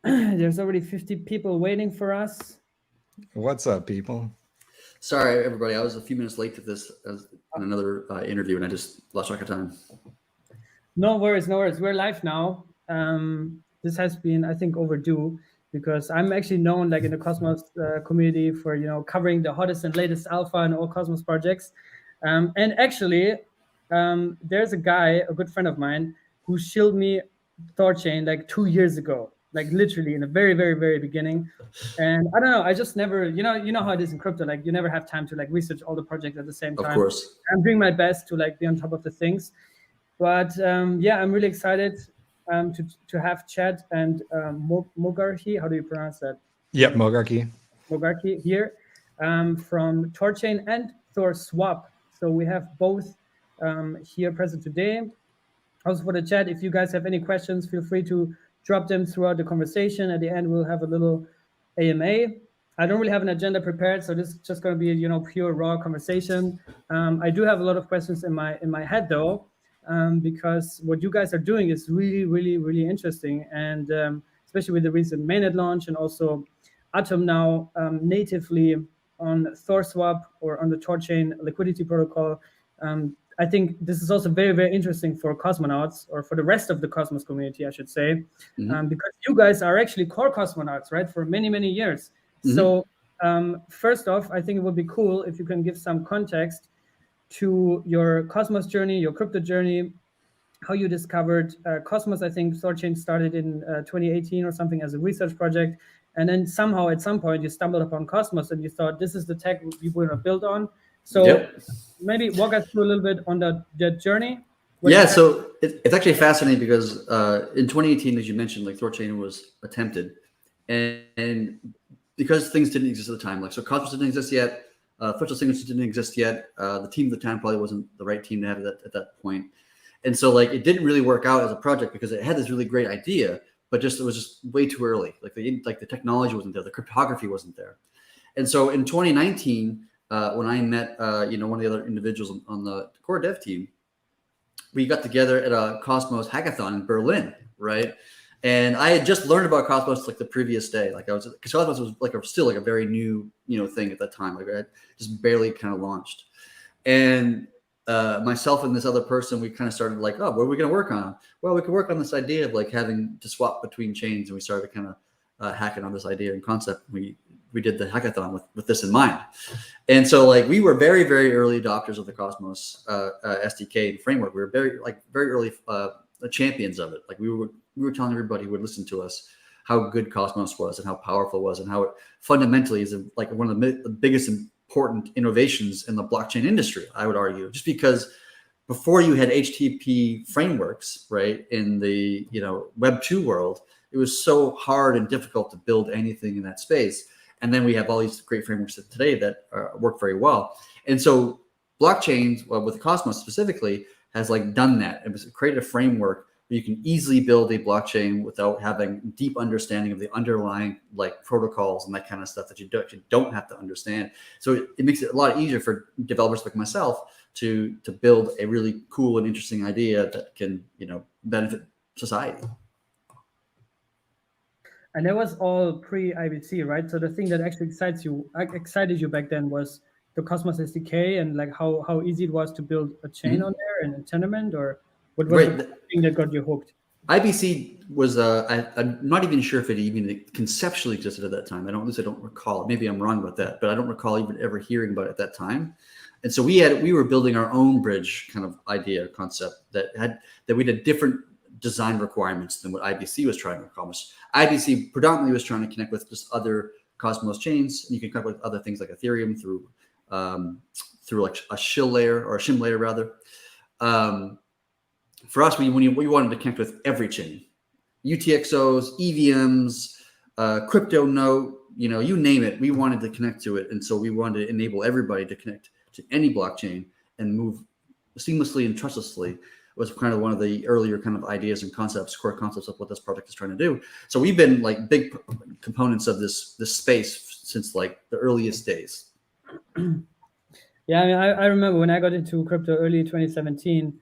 There's already 50 people waiting for us. What's up, people? Sorry, everybody. I was a few minutes late to this in another interview, and I just lost track of time. No worries, no worries. We're live now. This has been, I think, overdue because I'm actually known, like in the Cosmos community, for covering the hottest and latest alpha and all Cosmos projects. And actually, there's a guy, a good friend of mine, who shilled me THORchain like 2 years ago, like literally in the very, very, very beginning. And I don't know, I just never, you know how it is in crypto, like you never have time to like research all the projects at the same time. Of course. I'm doing my best to like be on top of the things. But yeah, I'm really excited to have Chad and Mogarhi. How do you pronounce that? Yep, Mogarhi. Mogarhi here from THORchain and THORSwap. So we have both here present today. Also for the chat, if you guys have any questions, feel free to drop them throughout the conversation. At the end, we'll have a little AMA. I don't really have an agenda prepared, so this is just going to be pure raw conversation. I do have a lot of questions in my head though. Because what you guys are doing is really, really, really interesting. And especially with the recent mainnet launch and also Atom now natively on THORSwap or on the THORchain liquidity protocol. I think this is also very, very interesting for cosmonauts or for the rest of the Cosmos community, I should say, because you guys are actually core cosmonauts, right, for many, many years. So first off, I think it would be cool if you can give some context to your Cosmos journey, your crypto journey, how you discovered Cosmos. I think THORchain started in 2018 or something as a research project. And then somehow at some point you stumbled upon Cosmos and you thought this is the tech we want to build on. So maybe walk us through a little bit on that journey. Yeah, so it's actually fascinating because in 2018, as you mentioned, like THORchain was attempted. And because things didn't exist at the time, like so Cosmos didn't exist yet, THORchain signatures didn't exist yet. The team at the time probably wasn't the right team to have at that point. And so like it didn't really work out as a project because it had this really great idea, but it was just way too early. Like the technology wasn't there, the cryptography wasn't there. And so in 2019, when I met one of the other individuals on the core dev team, we got together at a Cosmos hackathon in Berlin, right? And I had just learned about Cosmos like the previous day. Like because Cosmos was like still like a very new thing at that time. Like I had just barely kind of launched. And myself and this other person, we kind of started like, oh, what are we going to work on? Well, we could work on this idea of like having to swap between chains, and we started kind of hacking on this idea and concept. We did the hackathon with this in mind, and so like we were very, very early adopters of the Cosmos SDK and framework. We were very early champions of it. Like we were telling everybody who would listen to us how good Cosmos was and how powerful it was and how it fundamentally is like one of the biggest important innovations in the blockchain industry, I would argue, just because before you had HTTP frameworks, right, in the Web 2 world, it was so hard and difficult to build anything in that space. And then we have all these great frameworks today that work very well. And so blockchains, with Cosmos specifically, has like done that. It was created a framework where you can easily build a blockchain without having deep understanding of the underlying like protocols and that kind of stuff that you don't have to understand. So it makes it a lot easier for developers like myself to build a really cool and interesting idea that can benefit society. And that was all pre-IBC, right? So the thing that actually excited you back then was the Cosmos SDK and like how easy it was to build a chain on there and a tenement, or what was the thing that got you hooked? IBC was I'm not even sure if it even conceptually existed at that time. I don't recall. Maybe I'm wrong about that, but I don't recall even ever hearing about it at that time. And so we were building our own bridge kind of idea concept that we had different design requirements than what IBC was trying to accomplish. IBC predominantly was trying to connect with just other Cosmos chains, and you can connect with other things like Ethereum through like a shim layer rather. For us, we wanted to connect with every chain, UTXOs, EVMs, crypto note, you name it. We wanted to connect to it, and so we wanted to enable everybody to connect to any blockchain and move seamlessly and trustlessly. Was kind of one of the earlier kind of ideas and core concepts of what this project is trying to do. So we've been like big components of this space since like the earliest days. Yeah, I mean, I remember when I got into crypto early 2017,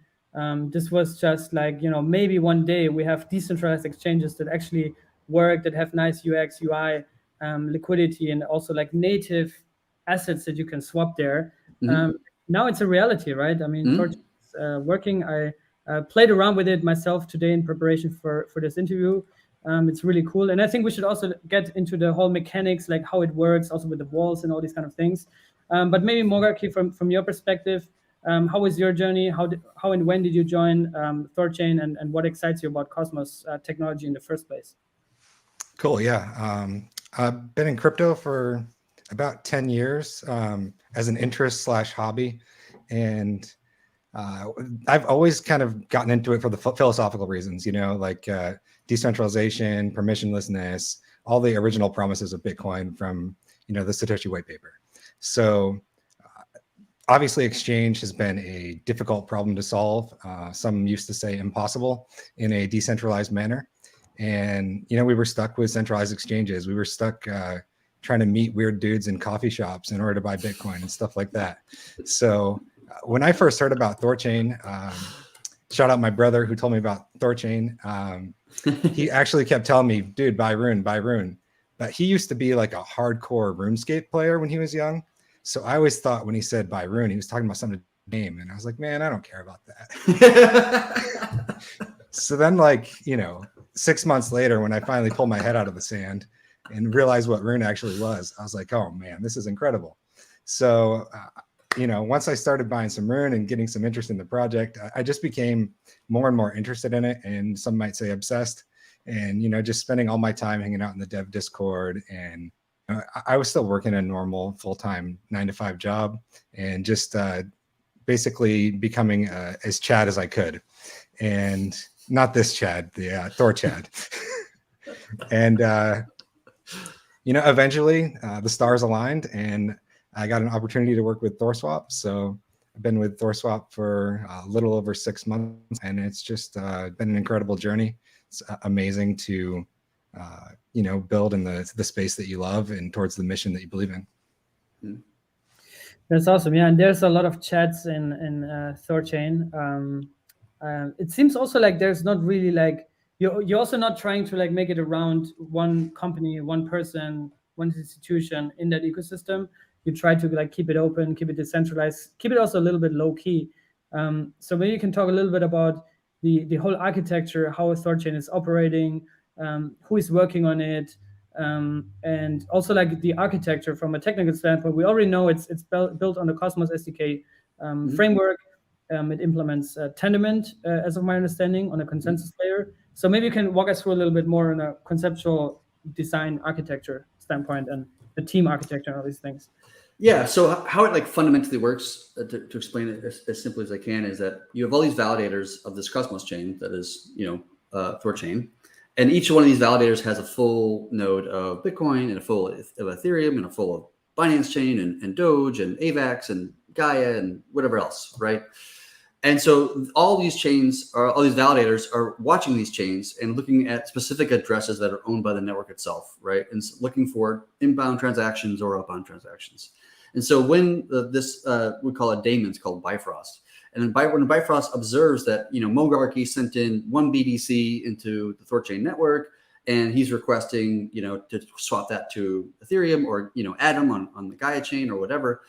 this was just like, maybe one day we have decentralized exchanges that actually work, that have nice UX, UI, liquidity, and also like native assets that you can swap there. Now it's a reality, right? I mean, THORchain is working. I played around with it myself today in preparation for this interview. It's really cool. And I think we should also get into the whole mechanics, like how it works, also with the walls and all these kind of things. But maybe Mogarki, from your perspective, how was your journey? How and when did you join THORchain, and what excites you about Cosmos technology in the first place? Cool. Yeah. I've been in crypto for about 10 years as an interest / hobby. And I've always kind of gotten into it for the philosophical reasons, you know, like decentralization, permissionlessness, all the original promises of Bitcoin from, you know, the Satoshi white paper. So obviously exchange has been a difficult problem to solve. Some used to say impossible in a decentralized manner. And, you know, we were stuck with centralized exchanges. We were stuck trying to meet weird dudes in coffee shops in order to buy Bitcoin and stuff like that. So when I first heard about THORchain, shout out my brother who told me about THORchain. He actually kept telling me, dude, buy RUNE, buy RUNE. But he used to be like a hardcore RuneScape player when he was young. So I always thought when he said buy RUNE, he was talking about some game. And I was like, man, I don't care about that. So then, like, you know, 6 months later, when I finally pulled my head out of the sand and realized what RUNE actually was, I was like, oh man, this is incredible. So, you know, once I started buying some RUNE and getting some interest in the project, I just became more and more interested in it. And some might say obsessed, and, you know, just spending all my time hanging out in the dev Discord. And I was still working a normal full-time 9-to-5 job, and just basically becoming as Chad as I could. And not this Chad, the Thor Chad. And, you know, eventually the stars aligned and I got an opportunity to work with THORSwap. So I've been with THORSwap for a little over 6 months, and it's just been an incredible journey. It's amazing to, you know, build in the space that you love and towards the mission that you believe in. That's awesome. Yeah, and there's a lot of chats in THORchain. It seems also like there's not really like, you're also not trying to like make it around one company, one person, one institution in that ecosystem. You try to like keep it open, keep it decentralized, keep it also a little bit low key. So maybe you can talk a little bit about the whole architecture, how THORchain is operating, who is working on it, and also like the architecture from a technical standpoint. We already know it's built on the Cosmos SDK framework. It implements Tendermint, as of my understanding, on a consensus layer. So maybe you can walk us through a little bit more on a conceptual design architecture standpoint and the team architecture and all these things. Yeah, so how it like fundamentally works, to explain it as simply as I can, is that you have all these validators of this Cosmos chain that is, you know, THORchain, and each one of these validators has a full node of Bitcoin and a full of Ethereum and a full of Binance chain and Doge and AVAX and Gaia and whatever else, right? And so all these chains, or all these validators, are watching these chains and looking at specific addresses that are owned by the network itself, right? And looking for inbound transactions or outbound transactions. And so when we call it daemons called Bifrost, and then when Bifrost observes that, you know, Mogarki sent in 1 BTC into the THORchain network, and he's requesting, you know, to swap that to Ethereum or, you know, Atom on the Gaia chain or whatever,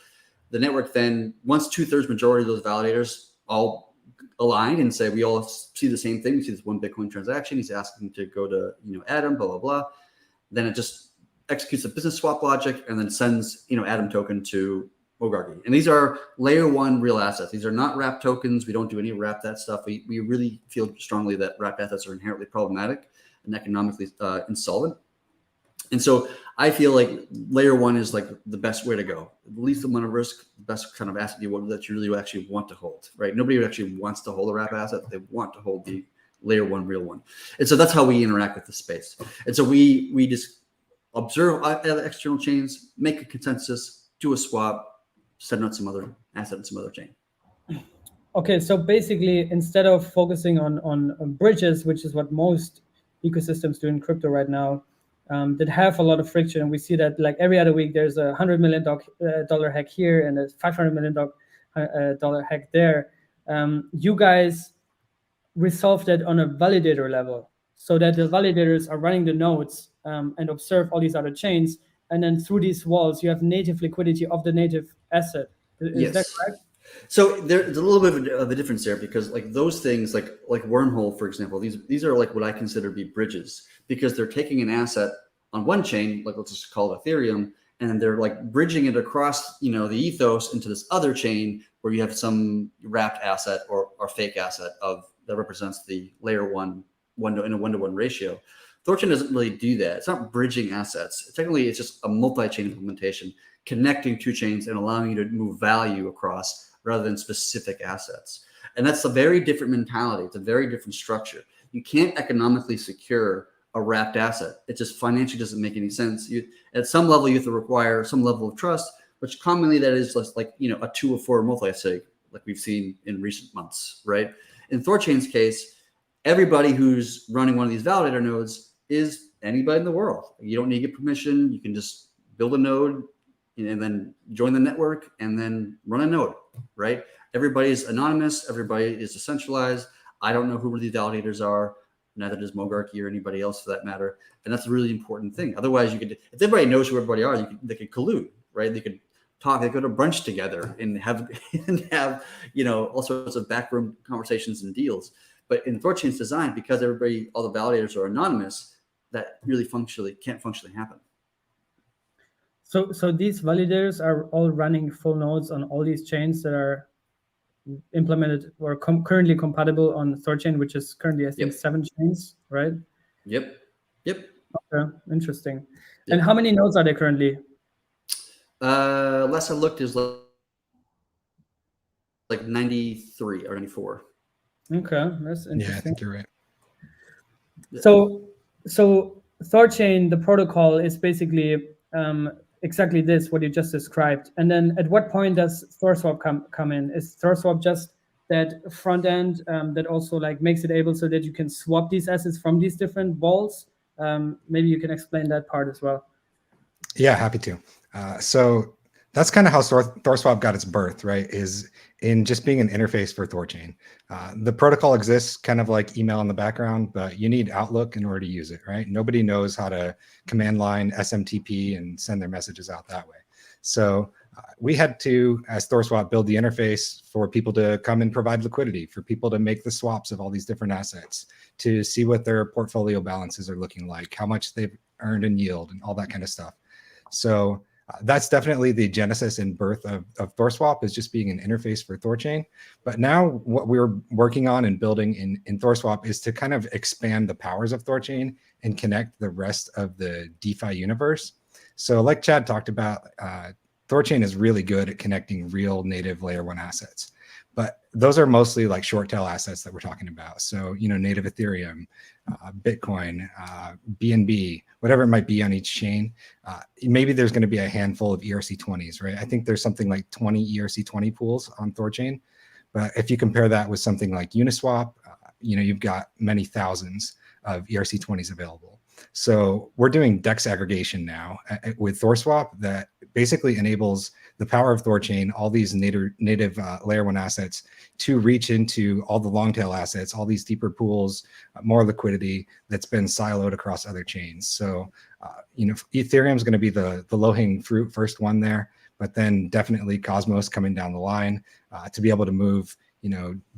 the network then, once 2/3 majority of those validators all aligned and say, we all see the same thing. We see this 1 Bitcoin transaction. He's asking to go to, you know, Atom, blah, blah, blah. Then it just executes a business swap logic and then sends, you know, Atom token to Mogarki. And these are layer 1 real assets. These are not wrap tokens. We don't do any wrap that stuff. We really feel strongly that wrap assets are inherently problematic and economically insolvent. And so I feel like layer 1 is like the best way to go. The least amount of risk, the best kind of asset that you really actually want to hold, right? Nobody actually wants to hold a wrap asset. They want to hold the layer 1 real one. And so that's how we interact with the space. And so we just observe other external chains, make a consensus, do a swap, send out some other asset and some other chain. Okay, so basically, instead of focusing on bridges, which is what most ecosystems do in crypto right now, that have a lot of friction, and we see that like every other week there's a $100 million hack here and a $500 million hack there. You guys resolve that on a validator level. so that the validators are running the nodes and observe all these other chains. And then through these walls, you have native liquidity of the native asset. Is that correct? So there's a little bit of a difference there, because like those things, like wormhole, for example, these are like what I consider to be bridges, because they're taking an asset on one chain, like let's just call it Ethereum, and they're like bridging it across, the ethos into this other chain where you have some wrapped asset or fake asset that represents the layer one in a 1-to-1 ratio. THORchain doesn't really do that. It's not bridging assets. Technically, it's just a multi-chain implementation, connecting two chains and allowing you to move value across rather than specific assets. And that's a very different mentality. It's a very different structure. You can't economically secure a wrapped asset. It just financially doesn't make any sense. At some level, you have to require some level of trust, which commonly that is just like, a 2 or 4 multi-sig, like we've seen in recent months, right? In THORchain's case, everybody who's running one of these validator nodes is anybody in the world. You don't need to get permission. You can just build a node and then join the network and then run a node, right? Everybody's anonymous. Everybody is decentralized. I don't know who these validators are. Neither does Mogarchy or anybody else for that matter. And that's a really important thing. Otherwise, if everybody knows who everybody are, they could collude, right? They could talk, they could go to brunch together and have all sorts of backroom conversations and deals. But in THORchain's design, because all the validators are anonymous, that really can't functionally happen. So these validators are all running full nodes on all these chains that are implemented or currently compatible on THORchain, which is currently, I think, 7 chains, right? Yep. Okay, interesting. Yep. And how many nodes are there currently? Last I looked is like 93 or 94. Okay, that's interesting. Yeah, I think you're right. So THORchain, the protocol is basically exactly this, what you just described. And then at what point does THORSwap come in? Is THORSwap just that front end that also like makes it able so that you can swap these assets from these different vaults? Maybe you can explain that part as well. Yeah, happy to. So that's kind of how THORSwap got its birth, right? Is in just being an interface for THORchain. The protocol exists kind of like email in the background, but you need Outlook in order to use it, right? Nobody knows how to command line SMTP and send their messages out that way. So we had to, as THORSwap, build the interface for people to come and provide liquidity, for people to make the swaps of all these different assets, to see what their portfolio balances are looking like, how much they've earned in yield, and all that kind of stuff. So that's definitely the genesis and birth of THORSwap, is just being an interface for THORchain. But now what we're working on and building in THORSwap is to kind of expand the powers of THORchain and connect the rest of the DeFi universe. So like Chad talked about, THORchain is really good at connecting real native layer 1 assets. But those are mostly like short tail assets that we're talking about. So, native Ethereum, Bitcoin, BNB, whatever it might be on each chain. Maybe there's going to be a handful of ERC20s, right? I think there's something like 20 ERC20 pools on THORchain. But if you compare that with something like Uniswap, you've got many thousands of ERC20s available. So we're doing DEX aggregation now with THORSwap that basically enables the power of THORchain, all these native layer 1 assets, to reach into all the long tail assets, all these deeper pools, more liquidity that's been siloed across other chains. So, Ethereum is going to be the low hanging fruit first one there, but then definitely Cosmos coming down the line to be able to move,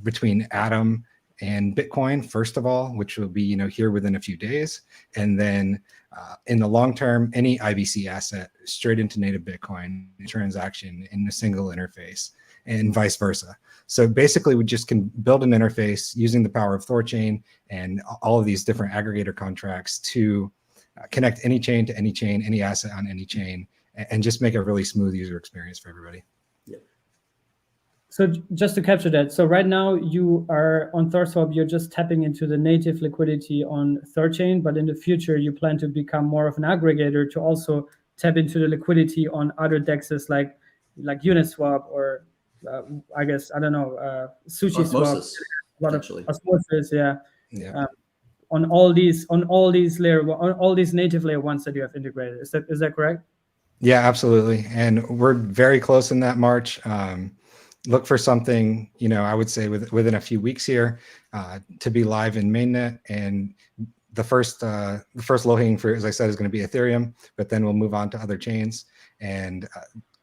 between Atom and Bitcoin, first of all, which will be, here within a few days. And then in the long term, any IBC asset straight into native Bitcoin transaction in a single interface, and vice versa. So basically, we just can build an interface using the power of THORchain and all of these different aggregator contracts to connect any chain to any chain, any asset on any chain, and just make a really smooth user experience for everybody. So just to capture that, so right now you are on THORSwap, you're just tapping into the native liquidity on THORchain, but in the future you plan to become more of an aggregator to also tap into the liquidity on other DEXs like Uniswap or I guess, I don't know, SushiSwap, Osmosis, on all these native layer 1s that you have integrated. Is that correct? Yeah, absolutely. And we're very close in that march. look for something, I would say within a few weeks here to be live in mainnet. And the first low-hanging fruit, as I said, is going to be Ethereum, but then we'll move on to other chains. And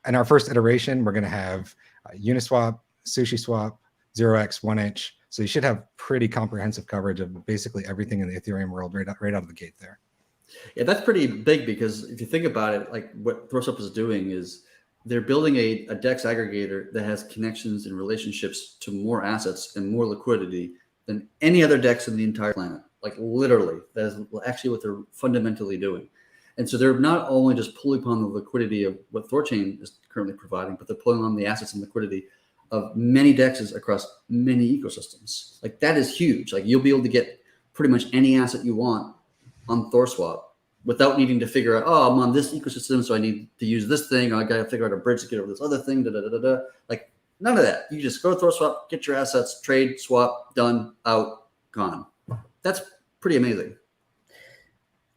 in our first iteration, we're going to have Uniswap, SushiSwap, 0x, 1inch. So you should have pretty comprehensive coverage of basically everything in the Ethereum world right out of the gate there. Yeah, that's pretty big, because if you think about it, like what THORSwap is doing is they're building a DEX aggregator that has connections and relationships to more assets and more liquidity than any other DEX in the entire planet. Like literally, that is actually what they're fundamentally doing. And so they're not only just pulling upon the liquidity of what THORchain is currently providing, but they're pulling on the assets and liquidity of many DEXs across many ecosystems. Like that is huge. Like you'll be able to get pretty much any asset you want on THORSwap without needing to figure out, oh, I'm on this ecosystem, so I need to use this thing. Or I got to figure out a bridge to get over this other thing. Like none of that. You just go to THORSwap, get your assets, trade, swap, done, out, gone. That's pretty amazing.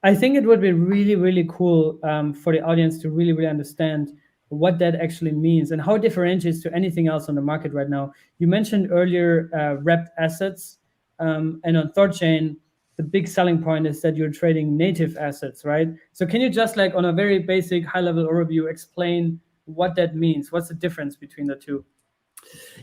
I think it would be really, really cool for the audience to really, really understand what that actually means and how it differentiates to anything else on the market right now. You mentioned earlier wrapped assets, and on THORchain, the big selling point is that you're trading native assets, right? So can you just, like, on a very basic high-level overview, explain what that means? What's the difference between the two?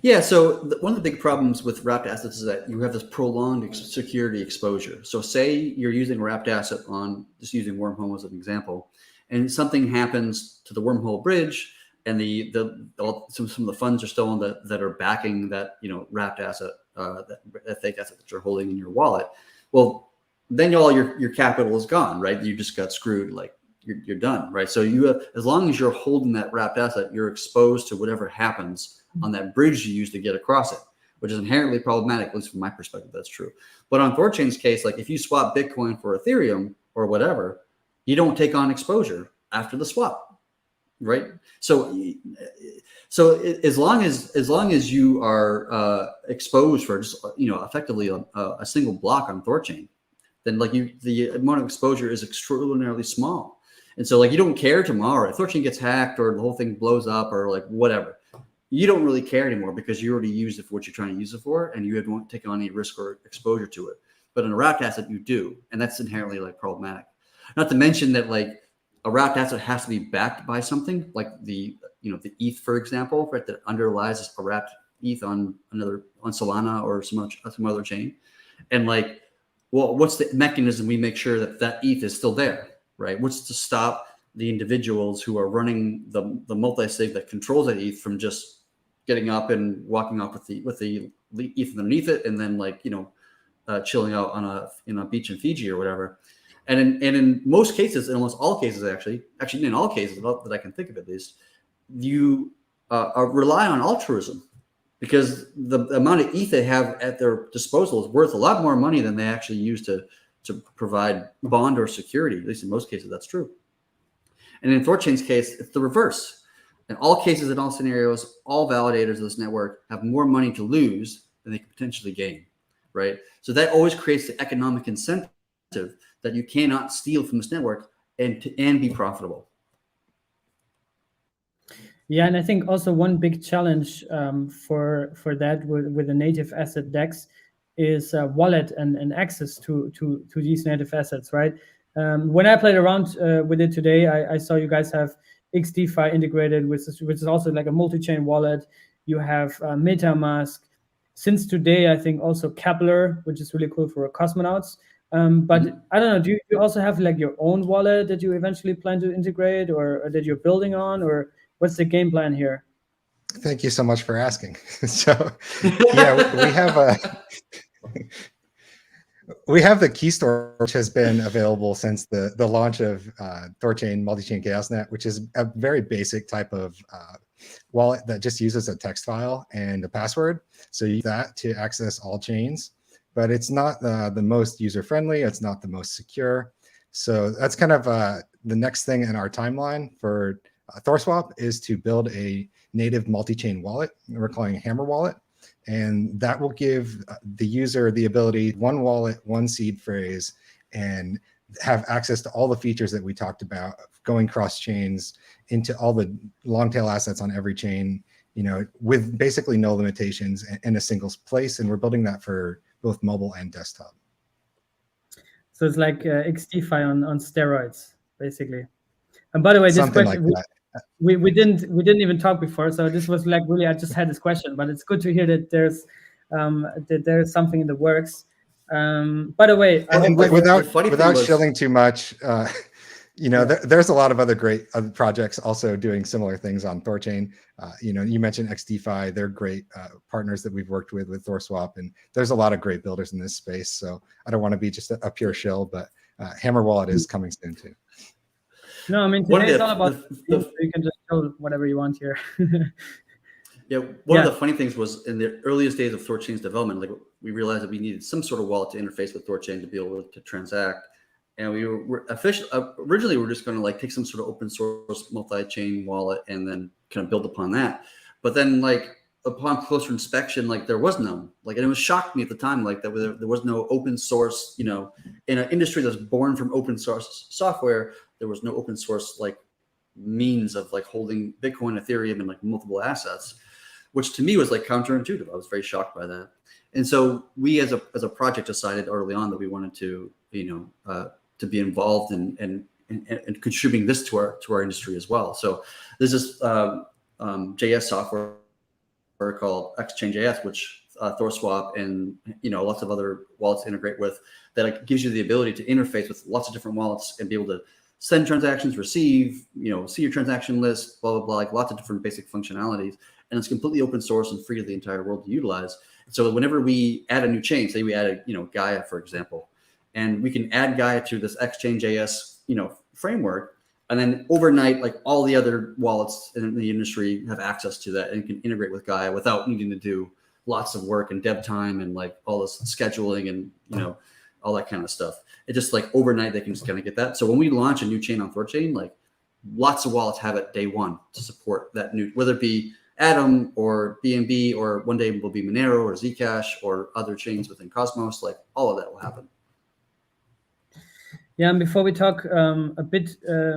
Yeah, so one of the big problems with wrapped assets is that you have this prolonged security exposure. So say you're using a wrapped asset on, just using Wormhole as an example, and something happens to the Wormhole bridge, and some of the funds are stolen that are backing that wrapped asset, that fake asset that you're holding in your wallet. Well, then all your capital is gone, right? You just got screwed. Like you're done, right? So you have, as long as you're holding that wrapped asset, you're exposed to whatever happens on that bridge you use to get across it, which is inherently problematic, at least from my perspective. That's true. But on THORchain's case, like if you swap Bitcoin for Ethereum or whatever, you don't take on exposure after the swap, right? So as long as you are exposed for just effectively a single block on THORchain, then like the amount of exposure is extraordinarily small. And so like you don't care tomorrow if THORchain gets hacked or the whole thing blows up or like whatever. You don't really care anymore because you already used it for what you're trying to use it for, and you don't take on any risk or exposure to it. But in a wrapped asset, you do, and that's inherently like problematic. Not to mention that like a wrapped asset has to be backed by something, like the ETH, for example, right, that underlies a wrapped ETH on Solana or some other chain. And like, well, what's the mechanism we make sure that ETH is still there, right? What's to stop the individuals who are running the multi-sig that controls that ETH from just getting up and walking off with the ETH underneath it, and then like chilling out on a beach in Fiji or whatever. And in most cases, in almost all cases, actually in all cases that I can think of at least, you rely on altruism, because the amount of ETH they have at their disposal is worth a lot more money than they actually use to provide bond or security. At least in most cases, that's true. And in THORchain's case, it's the reverse. In all cases, in all scenarios, all validators of this network have more money to lose than they can potentially gain, right? So that always creates the economic incentive that you cannot steal from this network and be profitable. Yeah, and I think also one big challenge for that with the native asset DEX is wallet and access to these native assets, right? When I played around with it today, I saw you guys have XDeFi integrated, which is also like a multi-chain wallet. You have MetaMask. Since today, I think also Kepler, which is really cool for cosmonauts. But I don't know, do you also have like your own wallet that you eventually plan to integrate, or that you're building on, or what's the game plan here? Thank you so much for asking. So yeah, we have we have the key store, which has been available since the launch of THORchain multi-chain chaosnet, which is a very basic type of wallet that just uses a text file and a password. So you use that to access all chains, but it's not the most user-friendly. It's not the most secure. So that's kind of the next thing in our timeline for THORSwap is to build a native multi-chain wallet. We're calling it Hammer Wallet. And that will give the user the ability, one wallet, one seed phrase, and have access to all the features that we talked about, going cross chains into all the long tail assets on every chain, with basically no limitations in a single place. And we're building that for both mobile and desktop. So it's like XDeFi on steroids, basically. And by the way, this Something question like that. we didn't even talk before, so this was like really I just had this question, but it's good to hear that there's something in the works. By the way, without shilling too much, there's a lot of other great projects also doing similar things on THORchain. You mentioned XDeFi; they're great partners that we've worked with THORSwap, and there's a lot of great builders in this space. So I don't want to be just a pure shill, but Hammer Wallet is coming soon too. No, I mean today it's all about so you can just show whatever you want here. One of the funny things was in the earliest days of THORchain's development, like we realized that we needed some sort of wallet to interface with THORchain to be able to transact. And we were originally we were just going to like take some sort of open source multi-chain wallet and then kind of build upon that. But then like upon closer inspection, like there was none. Like, and it was shocked me at the time, like that there was no open source, in an industry that's born from open source software, there was no open source like means of like holding Bitcoin, Ethereum, and like multiple assets, which to me was like counterintuitive. I was very shocked by that. And so we as a project decided early on that we wanted to, to be involved in contributing this to our industry as well. So there's this JS software called Exchange.js, which THORSwap and lots of other wallets integrate with, that like gives you the ability to interface with lots of different wallets and be able to send transactions, receive, see your transaction list, blah blah blah, like lots of different basic functionalities, and it's completely open source and free to the entire world to utilize. So whenever we add a new chain, say we added Gaia, for example, and we can add Gaia to this Exchange.js framework, and then overnight, like all the other wallets in the industry have access to that and can integrate with Gaia without needing to do lots of work and dev time and like all this scheduling and all that kind of stuff. It just like overnight they can just kind of get that. So when we launch a new chain on THORchain, like lots of wallets have it day one to support that new, whether it be Atom or BNB, or one day it will be Monero or Zcash or other chains within Cosmos. Like all of that will happen. Yeah, and before we talk a bit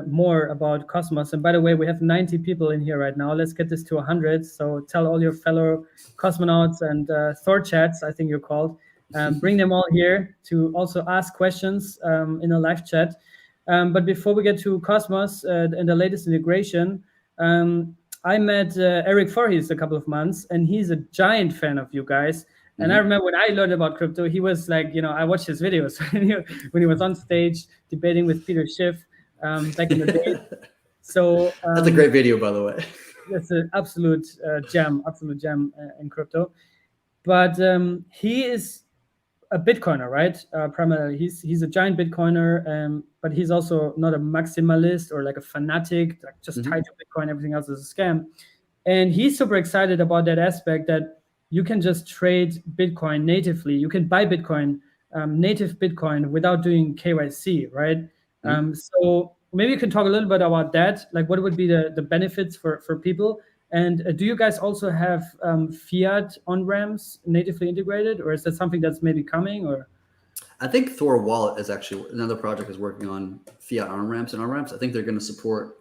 more about Cosmos, and by the way, we have 90 people in here right now. Let's get this to 100. So tell all your fellow cosmonauts and THORchats, I think you're called, bring them all here to also ask questions in a live chat. But before we get to Cosmos and the latest integration, I met Eric Voorhees a couple of months, and he's a giant fan of you guys. And I remember when I learned about crypto, he was like, I watched his videos when he was on stage debating with Peter Schiff back in the day. So that's a great video, by the way. That's an absolute gem in crypto. But he is a Bitcoiner, right? Primarily, he's a giant Bitcoiner, but he's also not a maximalist or like a fanatic, like just tied to Bitcoin. Everything else is a scam. And he's super excited about that aspect that you can just trade Bitcoin natively. You can buy Bitcoin, native Bitcoin, without doing KYC, right? So maybe you can talk a little bit about that. Like, what would be the benefits for people? And do you guys also have fiat on-ramps natively integrated, or is that something that's maybe coming? Or I think Thor Wallet is actually another project is working on fiat on-ramps and on-ramps. I think they're going to support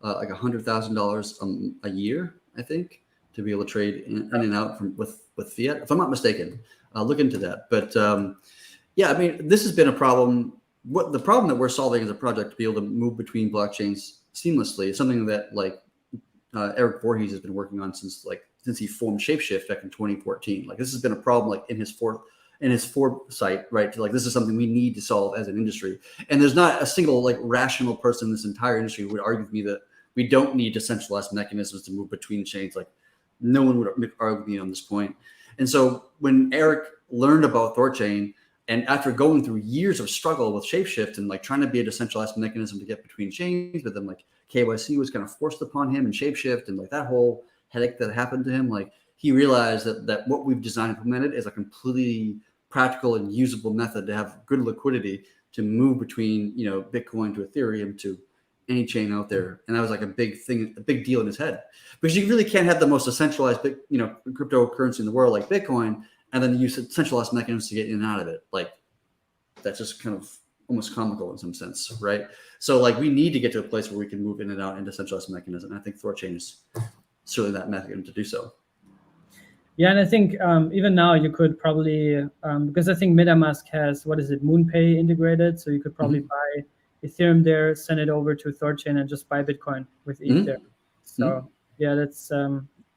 like $100,000 a year, I think, to be able to trade in and out with fiat, if I'm not mistaken. I'll look into that. But yeah, I mean, this has been a problem. The problem that we're solving as a project to be able to move between blockchains seamlessly is something that like Eric Voorhees has been working on since he formed Shapeshift back in 2014. Like this has been a problem like in his foresight, right? Like this is something we need to solve as an industry. And there's not a single like rational person in this entire industry who would argue with me that we don't need decentralized mechanisms to move between chains. Like no one would argue with me on this point. And so when Eric learned about THORchain, and after going through years of struggle with Shapeshift and like trying to be a decentralized mechanism to get between chains, but then like KYC was kind of forced upon him and Shapeshift and like that whole headache that happened to him, like he realized that what we've designed and implemented is a completely practical and usable method to have good liquidity to move between, Bitcoin to Ethereum to any chain out there. And that was like a big thing, a big deal in his head, because you really can't have the most decentralized, cryptocurrency in the world like Bitcoin, and then use centralized mechanisms to get in and out of it. Like that's just kind of almost comical in some sense, right? So like we need to get to a place where we can move in and out in decentralized mechanism. And I think THORchain is certainly that mechanism to do so. Yeah, and I think even now you could probably, because I think MetaMask has, what is it, MoonPay integrated, so you could probably buy Ethereum there, send it over to THORchain, and just buy Bitcoin with ETH there. So yeah, that's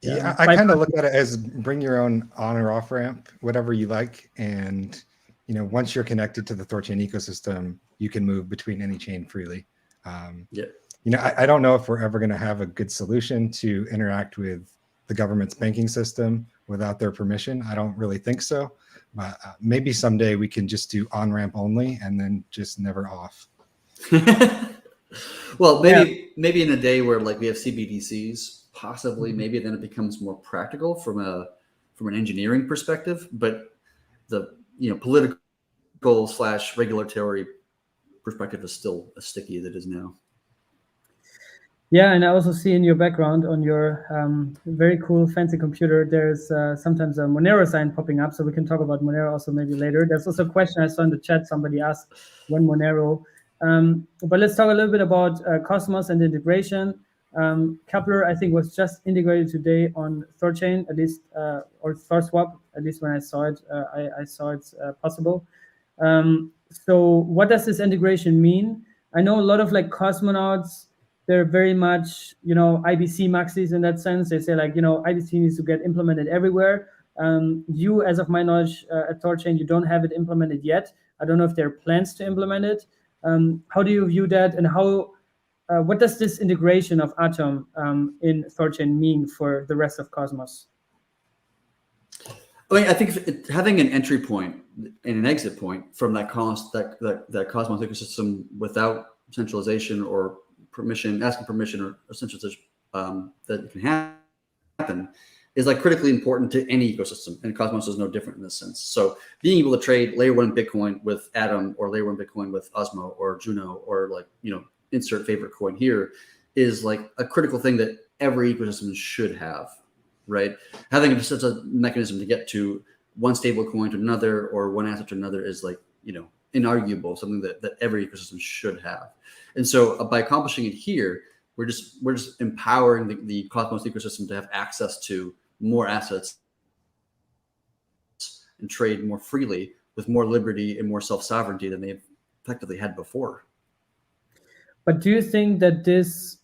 yeah. I kind of look at it as bring your own on or off ramp, whatever you like, and once you're connected to the THORchain ecosystem, you can move between any chain freely. I don't know if we're ever going to have a good solution to interact with the government's banking system without their permission. I don't really think so, but maybe someday we can just do on-ramp only and then just never off. Well, maybe in a day where like we have CBDCs, possibly maybe then it becomes more practical from an engineering perspective, but the political / regulatory perspective is still as sticky as it is now. Yeah, and I also see in your background on your very cool fancy computer, there's sometimes a Monero sign popping up, so we can talk about Monero also maybe later. There's also a question I saw in the chat, somebody asked when Monero. But let's talk a little bit about Cosmos and the integration. Kepler, I think, was just integrated today on THORchain, at least, or THORSwap, at least when I saw it, I saw it's possible. So what does this integration mean? I know a lot of like cosmonauts, they're very much, IBC maxis in that sense. They say like, IBC needs to get implemented everywhere. You, as of my knowledge, at THORchain, you don't have it implemented yet. I don't know if there are plans to implement it. How do you view that, and what does this integration of Atom in THORchain mean for the rest of Cosmos? I mean, I think having an entry point and an exit point from that Cosmos ecosystem without centralization or asking permission or centralization that can happen is like critically important to any ecosystem, and Cosmos is no different in this sense. So being able to trade layer 1 Bitcoin with Atom or layer 1 Bitcoin with Osmo or Juno or like, insert favorite coin here is like a critical thing that every ecosystem should have, right? Having such a mechanism to get to one stable coin to another or one asset to another is like, inarguable, something that every ecosystem should have. And so by accomplishing it here, we're just empowering the Cosmos ecosystem to have access to more assets and trade more freely with more liberty and more self-sovereignty than they've effectively had before. But do you think that this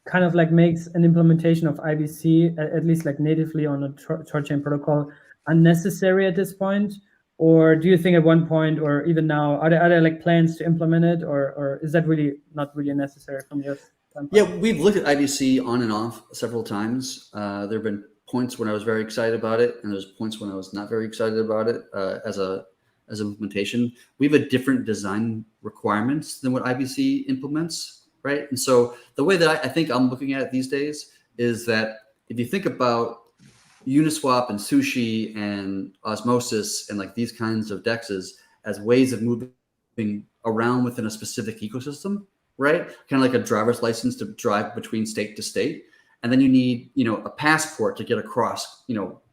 kind of like makes an implementation of IBC, at least like natively on a THORchain protocol, unnecessary at this point? Or do you think at one point, or even now, are there like plans to implement it, or is that really not really necessary from your standpoint? Yeah, we've looked at IBC on and off several times. There have been points when I was very excited about it, and there's points when I was not very excited about it as implementation. We have a different design requirements than what IBC implements, right? And so the way that I think I'm looking at it these days is that if you think about Uniswap and Sushi and Osmosis and like these kinds of DEXs as ways of moving around within a specific ecosystem, right? Kind of like a driver's license to drive between state to state. And then you need, a passport to get across,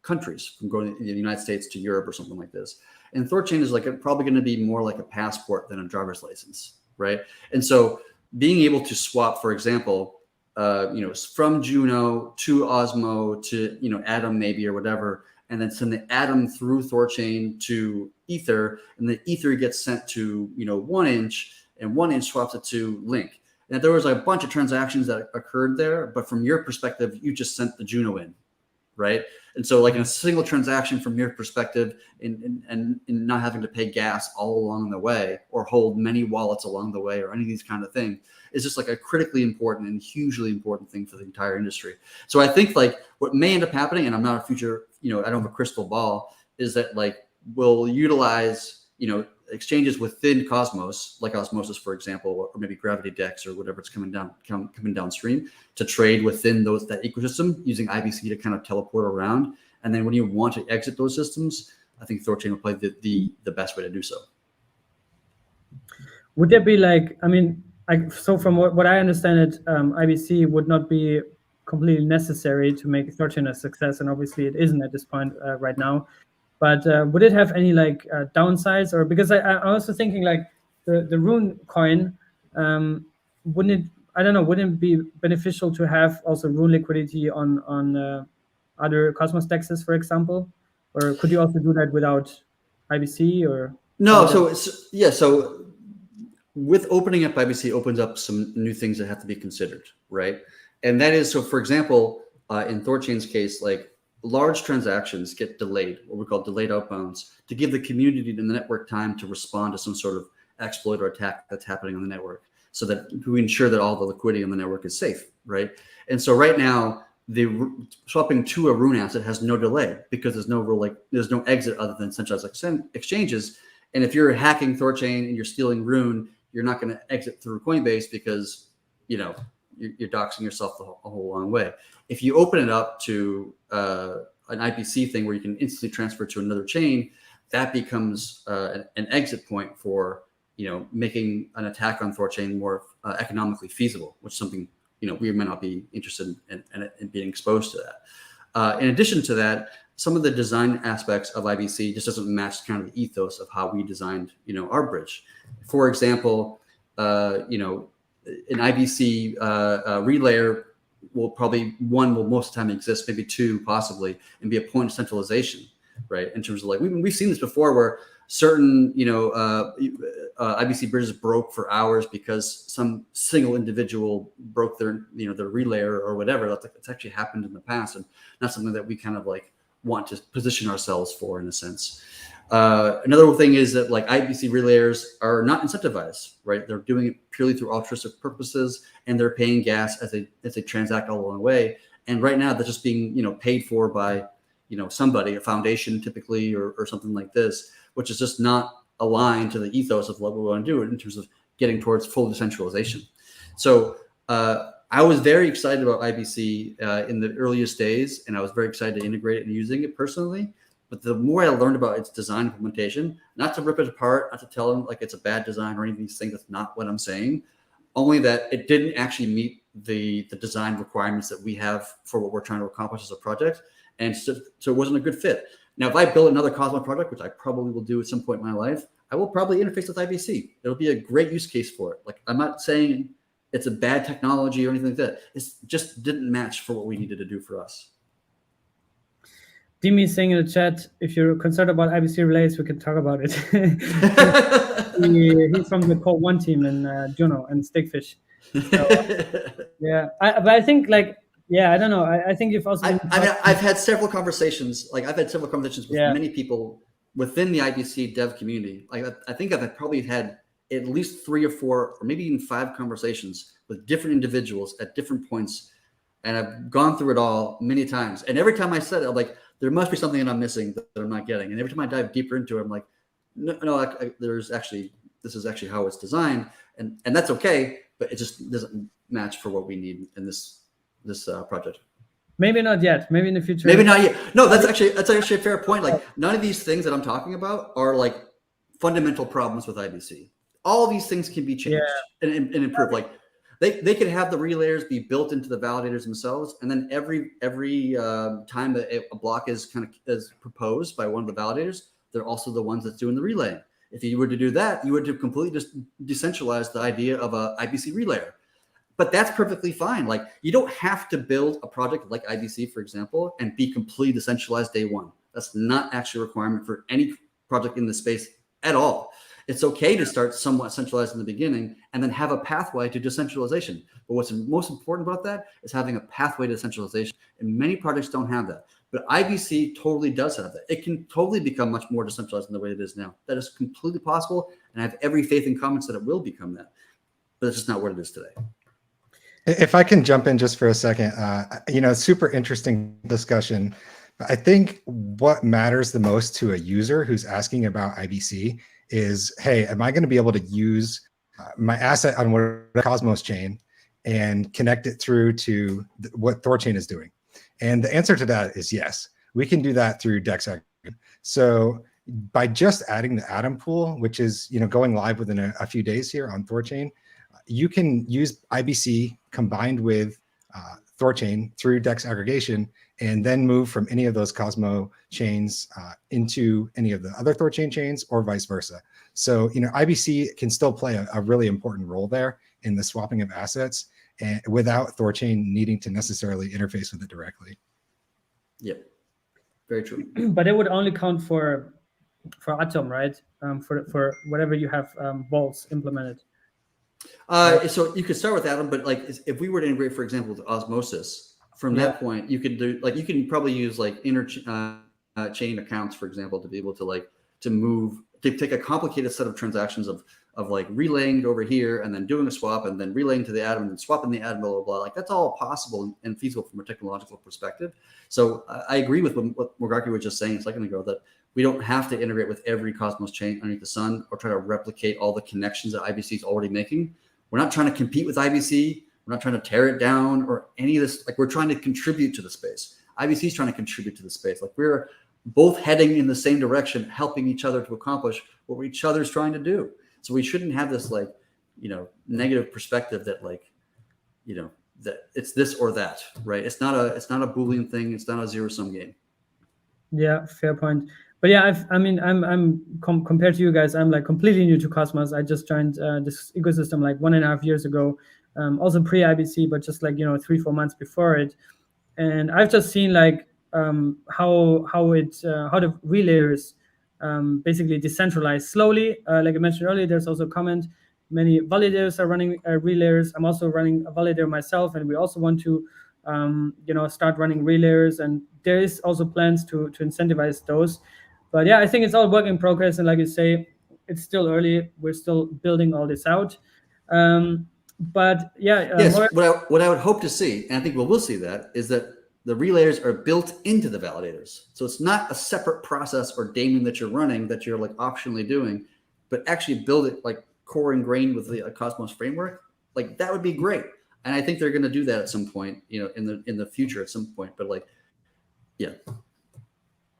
countries from going to the United States to Europe or something like this. And THORchain is like probably going to be more like a passport than a driver's license, right? And so being able to swap, for example, from Juno to Osmo to, Atom maybe or whatever, and then send the Atom through THORchain to Ether, and the Ether gets sent to, 1inch, and 1inch swaps it to Link. And there was a bunch of transactions that occurred there, but from your perspective, you just sent the Juno in, right? And so like in a single transaction from your perspective and not having to pay gas all along the way or hold many wallets along the way or any of these kind of things is just like a critically important and hugely important thing for the entire industry. So I think like what may end up happening, and I'm not a future, I don't have a crystal ball, is that like we'll utilize, exchanges within Cosmos, like Osmosis, for example, or maybe Gravity DEX or whatever it's coming downstream to trade within that ecosystem using IBC to kind of teleport around. And then when you want to exit those systems, I think THORchain will play the best way to do so. Would there be like, so from what I understand it, IBC would not be completely necessary to make THORchain a success, and obviously it isn't at this point right now. But would it have any like downsides? Or because I'm also thinking like the RUNE coin, wouldn't it I don't know, wouldn't it be beneficial to have also RUNE liquidity on other Cosmos dexes, for example? Or could you also do that without IBC or? No, so with opening up IBC opens up some new things that have to be considered, right? And that is, so for example, in THORchain's case, like large transactions get delayed, what we call delayed outbounds, to give the community and the network time to respond to some sort of exploit or attack that's happening on the network, so that we ensure that all the liquidity on the network is safe, right? And so right now, the swapping to a RUNE asset has no delay because there's no exit other than centralized exchanges. And if you're hacking THORchain and you're stealing RUNE, you're not going to exit through Coinbase because, you know, you're doxing yourself a whole long way. If you open it up to an IPC thing where you can instantly transfer to another chain, that becomes an exit point for, you know, making an attack on THORchain more economically feasible, which is something, you know, we may not be interested in being exposed to that. In addition to that, some of the design aspects of IBC just doesn't match kind of the ethos of how we designed, you know, our bridge. For example, you know, an IBC relayer will most of the time exist, maybe two possibly, and be a point of centralization, right? In terms of like, we've seen this before where certain, you know, IBC bridges broke for hours because some single individual broke their, you know, their relayer or whatever. That's actually happened in the past, and not something that we kind of like want to position ourselves for in a sense. Another thing is that like IBC relayers are not incentivized, right? They're doing it purely through altruistic purposes, and they're paying gas as they transact all along the way. And right now they're just being, you know, paid for by, you know, somebody, a foundation typically, or something like this, which is just not aligned to the ethos of what we want to do in terms of getting towards full decentralization. So I was very excited about IBC in the earliest days, and I was very excited to integrate it and using it personally. But the more I learned about its design implementation, not to rip it apart, not to tell them like it's a bad design or any of these things, that's not what I'm saying, only that it didn't actually meet the design requirements that we have for what we're trying to accomplish as a project. And so it wasn't a good fit. Now, if I build another Cosmos project, which I probably will do at some point in my life, I will probably interface with IBC. It'll be a great use case for it. Like, I'm not saying it's a bad technology or anything like that. It just didn't match for what we needed to do for us. Dimi is saying in the chat, if you're concerned about IBC relays, we can talk about it. He's from the Core 1 team in JUNO and Stakefish. So, yeah, but I think like, yeah, I don't know. I think you've also. I've had several conversations. Like I've had several conversations with many people within the IBC dev community. Like I think I've probably had at least 3 or 4 or maybe even 5 conversations with different individuals at different points, and I've gone through it all many times. And every time I said it, I'm like, there must be something that I'm missing that I'm not getting. And every time I dive deeper into it, I'm like, no, this is actually how it's designed, and that's okay, but it just doesn't match for what we need in this project. Maybe not yet. Maybe in the future. Maybe not yet. No, that's actually a fair point. Like none of these things that I'm talking about are like fundamental problems with IBC. All of these things can be changed and improved. Like they could have the relayers be built into the validators themselves, and then every time that a block is proposed by one of the validators, they're also the ones that's doing the relaying. If you were to do that, you would have completely just decentralized the idea of a IBC relayer. But that's perfectly fine. Like you don't have to build a project like IBC, for example, and be completely decentralized day one. That's not actually a requirement for any project in this space at all. It's okay to start somewhat centralized in the beginning and then have a pathway to decentralization. But what's most important about that is having a pathway to decentralization. And many projects don't have that. But IBC totally does have that. It can totally become much more decentralized than the way it is now. That is completely possible. And I have every faith in comments that it will become that. But it's just not what it is today. If I can jump in just for a second, you know, super interesting discussion. I think what matters the most to a user who's asking about IBC is, hey, am I going to be able to use my asset on what Cosmos chain and connect it through to what THORchain is doing? And the answer to that is yes. We can do that through DEX aggregation. So by just adding the Atom pool, which is, you know, going live within a few days here on THORchain, you can use IBC combined with THORchain through DEX aggregation, and then move from any of those Cosmo chains into any of the other THORchain chains, or vice versa. So, you know, IBC can still play a really important role there in the swapping of assets. and without THORchain needing to necessarily interface with it directly. Yep, very true. But it would only count for Atom, right? For whatever you have vaults implemented. So you could start with Atom, but like if we were to integrate, for example, with osmosis, from that point you could do like you can probably use like chain accounts, for example, to be able to take a complicated set of transactions of like relaying over here and then doing a swap and then relaying to the Atom and then swapping the Atom, blah, blah, blah. Like that's all possible and feasible from a technological perspective. So I agree with what Morgaki was just saying a second ago, that we don't have to integrate with every Cosmos chain underneath the sun or try to replicate all the connections that IBC is already making. We're not trying to compete with IBC. We're not trying to tear it down or any of this. Like we're trying to contribute to the space. IBC is trying to contribute to the space. Like we're both heading in the same direction, helping each other to accomplish what each other's trying to do. So we shouldn't have this like, negative perspective that like, that it's this or that, right? It's not a Boolean thing. It's not a zero-sum game. Yeah, fair point. But yeah, I'm compared to you guys, I'm like completely new to Cosmos. I just joined this ecosystem like 1.5 years ago, also pre-IBC, but just like 3-4 months before it. And I've just seen like how the relayers basically decentralize slowly. Like I mentioned earlier, there's also a comment. Many validators are running relayers. I'm also running a validator myself, and we also want to start running relayers. And there is also plans to incentivize those. But yeah, I think it's all work in progress. And like you say, it's still early. We're still building all this out. But yeah. Yes, what I would hope to see, and I think we'll see that, is that the relayers are built into the validators. So it's not a separate process or daemon that you're running that you're like optionally doing, but actually build it like core ingrained with the Cosmos framework. Like that would be great. And I think they're going to do that at some point, in the future at some point. But like, yeah.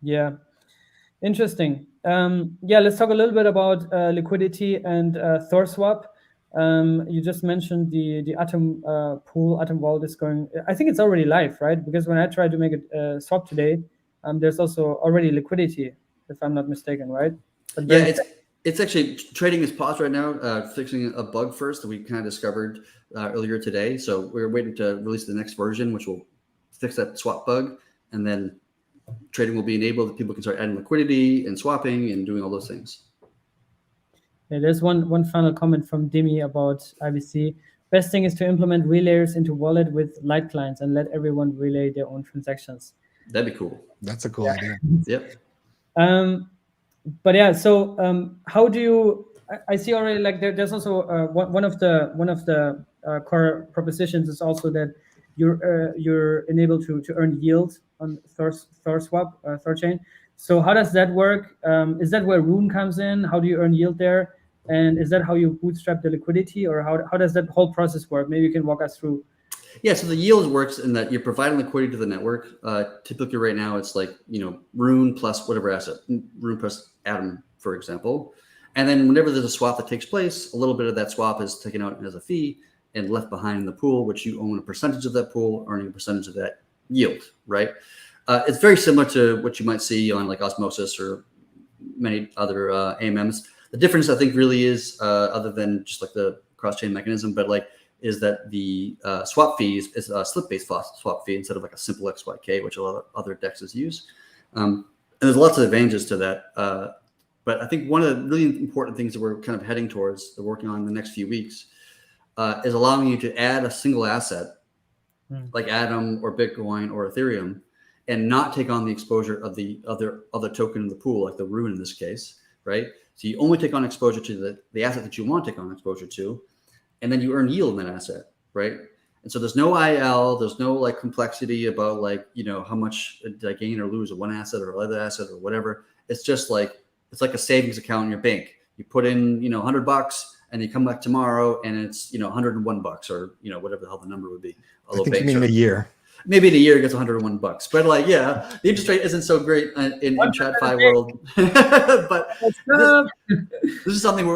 Yeah. Interesting. Let's talk a little bit about liquidity and THORswap. You just mentioned the Atom pool, Atom vault is going. I think it's already live, right? Because when I tried to make a swap today, there's also already liquidity, if I'm not mistaken, right? But yeah, it's actually trading is paused right now, fixing a bug first that we kind of discovered earlier today. So we're waiting to release the next version, which will fix that swap bug, and then trading will be enabled. People can start adding liquidity and swapping and doing all those things. Yeah, there's one final comment from Dimi about IBC. Best thing is to implement relayers into wallet with light clients and let everyone relay their own transactions. That'd be cool. That's a cool idea. Yep. But yeah, so how do you? I see already like there's also one of the core propositions is also that you're enabled to earn yield on THORswap, THORchain. So how does that work? Is that where RUNE comes in? How do you earn yield there? And is that how you bootstrap the liquidity, or how does that whole process work? Maybe you can walk us through. Yeah, so the yield works in that you're providing liquidity to the network. Typically right now it's like, RUNE plus whatever asset, RUNE plus Atom, for example. And then whenever there's a swap that takes place, a little bit of that swap is taken out as a fee and left behind in the pool, which you own a percentage of that pool, earning a percentage of that yield, right? It's very similar to what you might see on like Osmosis or many other AMMs. The difference, I think, really is, other than just like the cross-chain mechanism, but like, is that the swap fees is a slip-based swap fee instead of like a simple XYK, which a lot of other DEXs use. And there's lots of advantages to that. But I think one of the really important things that we're kind of heading towards, that we're working on in the next few weeks, is allowing you to add a single asset like Atom or Bitcoin or Ethereum and not take on the exposure of the other token in the pool, like the RUNE in this case, right? So you only take on exposure to the asset that you want to take on exposure to, and then you earn yield in that asset, right? And so there's no IL, there's no like complexity about like, how much did I gain or lose of one asset or other asset or whatever. It's just like, it's like a savings account in your bank. You put in, $100 and you come back tomorrow and it's, $101 or, whatever the hell the number would be. I think you mean a year. Maybe in a year it gets $101, but like, yeah, the interest rate isn't so great in TradFi world. But this is something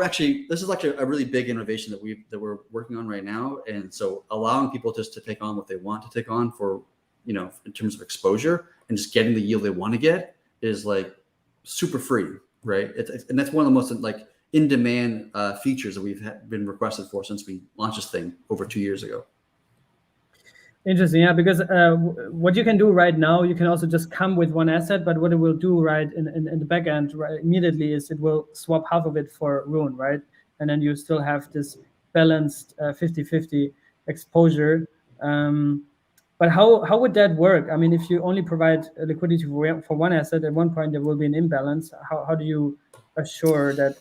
this is actually a really big innovation that we're working on right now. And so allowing people just to take on what they want to take on for, in terms of exposure and just getting the yield they want to get is like super free, right? And that's one of the most like in-demand features that we've been requested for since we launched this thing over 2 years ago. Interesting, yeah, because what you can do right now, you can also just come with one asset, but what it will do right in the back end right, immediately is it will swap half of it for RUNE, right? And then you still have this balanced 50-50 exposure. But how would that work? I mean, if you only provide liquidity for one asset, at one point there will be an imbalance. How do you assure that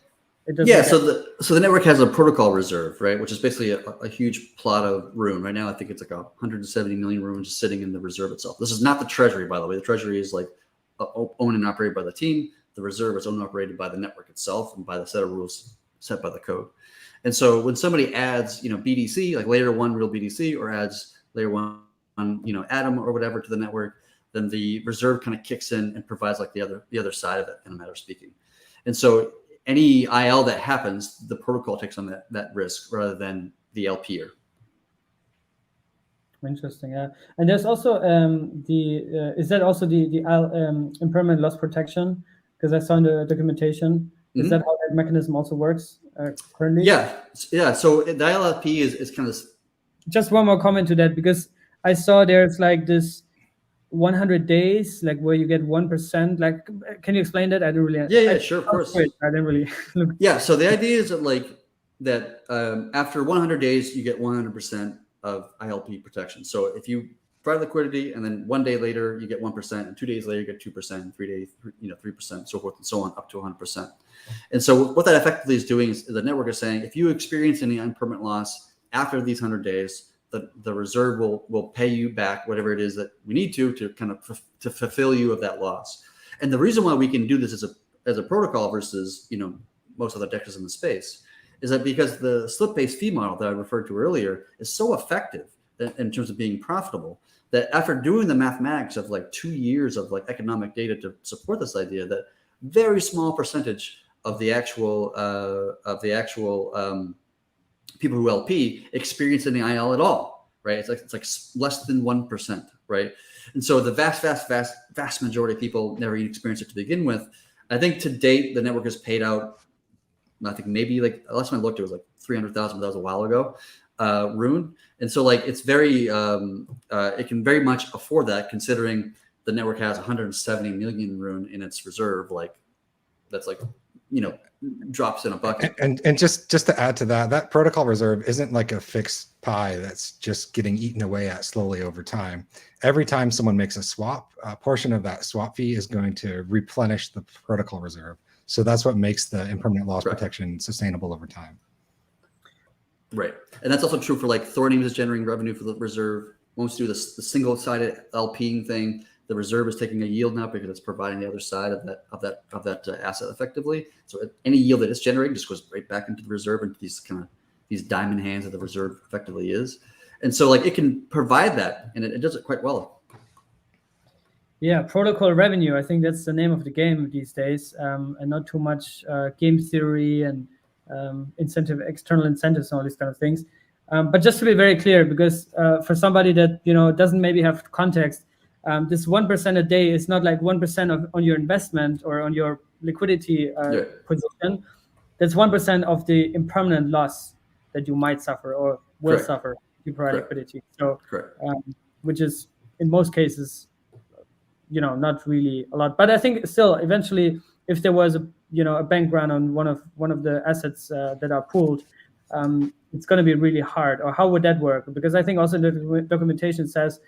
it doesn't? Yeah, so the network has a protocol reserve, right, which is basically a huge plot of RUNE. Right now, I think it's like 170 million RUNE just sitting in the reserve itself. This is not the treasury, by the way. The treasury is like owned and operated by the team. The reserve is owned and operated by the network itself and by the set of rules set by the code. And so when somebody adds, BDC, like layer one real BDC, or adds layer one, Atom or whatever to the network, then the reserve kind of kicks in and provides like the other side of it, in a matter of speaking. And so any IL that happens, the protocol takes on that risk rather than the LPer. Interesting, yeah. And there's also is that also the impermanent loss protection? Because I saw in the documentation, is that how that mechanism also works currently? Yeah. So the ILLP is kind of. Just one more comment to that, because I saw there's like this 100 days, like where you get 1%. Like, can you explain that? I don't really. Yeah, sure, of course. I didn't really look. Yeah, so the idea is that after 100 days, you get 100% of ILP protection. So if you provide liquidity, and then 1 day later you get 1%, and 2 days later you get 2%, 3 days, 3%, so forth and so on, up to 100%. And so what that effectively is doing is the network is saying, if you experience any impermanent loss after these 100 days, the reserve will pay you back whatever it is that we need to kind of to fulfill you of that loss. And the reason why we can do this as a protocol versus most other DEXs in the space is that because the slip-based fee model that I referred to earlier is so effective in terms of being profitable, that after doing the mathematics of like 2 years of like economic data to support this idea, that very small percentage of the actual people who LP experience any IL at all, right? It's like less than 1%, right? And so the vast majority of people never even experience it to begin with. I think to date, the network has paid out, I think maybe like last time I looked, it was like 300,000, but that was a while ago, RUNE. And so like it's very, it can very much afford that, considering the network has 170 million RUNE in its reserve. Like that's like, drops in a bucket. And just to add to that, that protocol reserve isn't like a fixed pie that's just getting eaten away at slowly over time. Every time someone makes a swap, a portion of that swap fee is going to replenish the protocol reserve. So that's what makes the impermanent loss protection sustainable over time. Right. And that's also true for like THORchain is generating revenue for the reserve. Once you do the single-sided LPing thing, the reserve is taking a yield now because it's providing the other side of that asset effectively. So any yield that it's generating just goes right back into the reserve, into these diamond hands that the reserve effectively is. And so like it can provide that, and it does it quite well. Yeah, protocol revenue. I think that's the name of the game these days, and not too much game theory and external incentives and all these kind of things. But just to be very clear, because for somebody that doesn't maybe have context, this 1% a day is not like 1% on your investment or on your liquidity position. That's 1% of the impermanent loss that you might suffer or will suffer if you provide liquidity. So, which is in most cases, not really a lot. But I think still, eventually, if there was a bank run on one of the assets that are pooled, it's going to be really hard. Or how would that work? Because I think also the documentation says,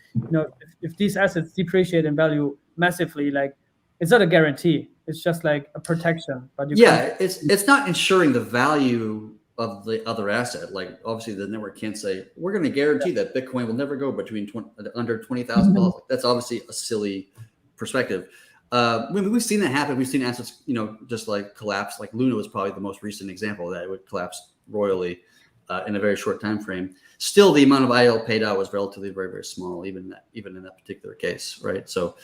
if these assets depreciate in value massively, like it's not a guarantee. It's just like a protection. But it's not ensuring the value of the other asset. Like obviously the network can't say we're going to guarantee that Bitcoin will never go between under $20,000. That's obviously a silly perspective. We've seen that happen. We've seen assets, just like collapse. Like Luna was probably the most recent example of that. It would collapse royally in a very short time frame. Still, the amount of IL paid out was relatively very, very small, even in that particular case, right? So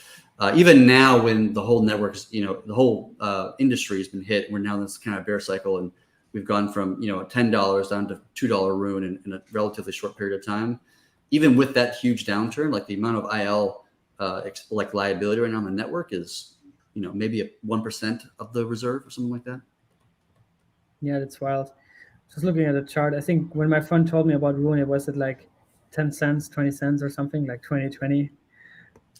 even now, when the whole network, the whole industry has been hit, we're now in this kind of bear cycle, and we've gone from $10 down to $2 RUNE in a relatively short period of time. Even with that huge downturn, like the amount of IL like liability right now on the network is, maybe 1% of the reserve or something like that. Yeah, that's wild. Just looking at the chart, I think when my friend told me about RUNE, it was at like 10 cents, 20 cents or something, like 2020.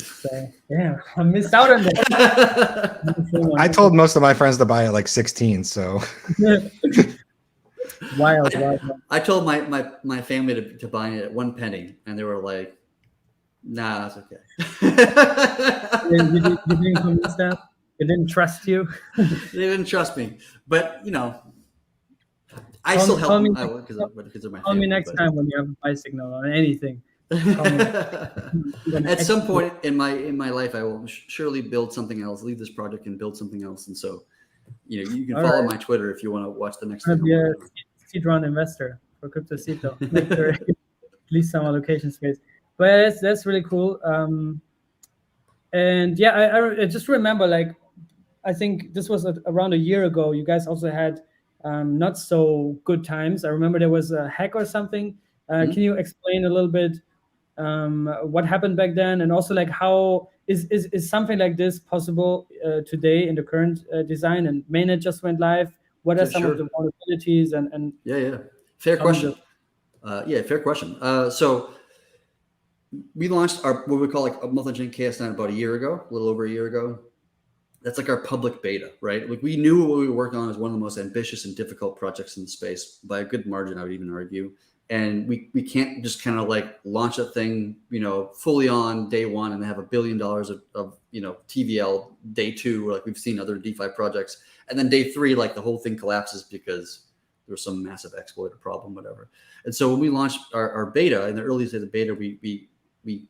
So yeah, I missed out on that. I told most of my friends to buy it like 16. So wild. I told my family to buy it at 1 penny, and they were like, "Nah, that's okay." You didn't convince them? They didn't trust you? They didn't trust me, but you know, I still help them because they're my family. Call me next time when you have a buy signal on anything. At some point in my life, I will surely build something else, leave this project and build something else. And so, you know, you can follow my Twitter if you want to watch the next thing. Be a seed round investor for Cryptocito. Make sure at least some allocation space. But that's really cool. And yeah, I just remember, like, I think this was around a year ago. You guys also had not so good times. I remember there was a hack or something. Can you explain a little bit what happened back then, and also like how is something like this possible today in the current design? And mainnet just went live. What are some of the vulnerabilities and fair question. Fair question. So we launched our what we call like a multi-chain KS9 about a year ago, a little over a year ago. That's like our public beta, right? Like we knew what we were working on was one of the most ambitious and difficult projects in the space by a good margin, I would even argue. And we can't just kind of like launch a thing, you know, fully on day one and have $1 billion of you know, TVL day two, like we've seen other DeFi projects. And then day three, like the whole thing collapses because there was some massive exploit or problem, whatever. And so when we launched our beta, in the early days of the beta, we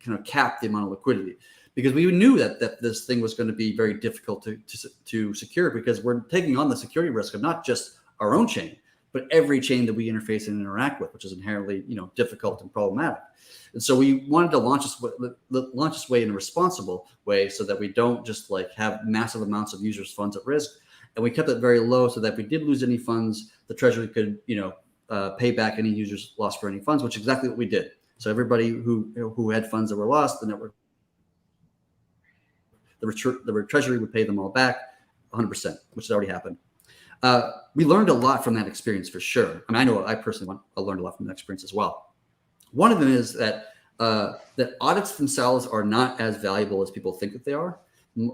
kind of capped the amount of liquidity, because we knew that this thing was going to be very difficult to secure, because we're taking on the security risk of not just our own chain, but every chain that we interface and interact with, which is inherently, you know, difficult and problematic. And so we wanted to launch this way in a responsible way, so that we don't just like have massive amounts of users' funds at risk. And we kept it very low, so that if we did lose any funds, the treasury could, you know, pay back any users lost for any funds, which is exactly what we did. So everybody who had funds that were lost, the network, the treasury would pay them all back 100%, which has already happened. We learned a lot from that experience for sure. I mean, I know I personally learned a lot from that experience as well. One of them is that that audits themselves are not as valuable as people think that they are.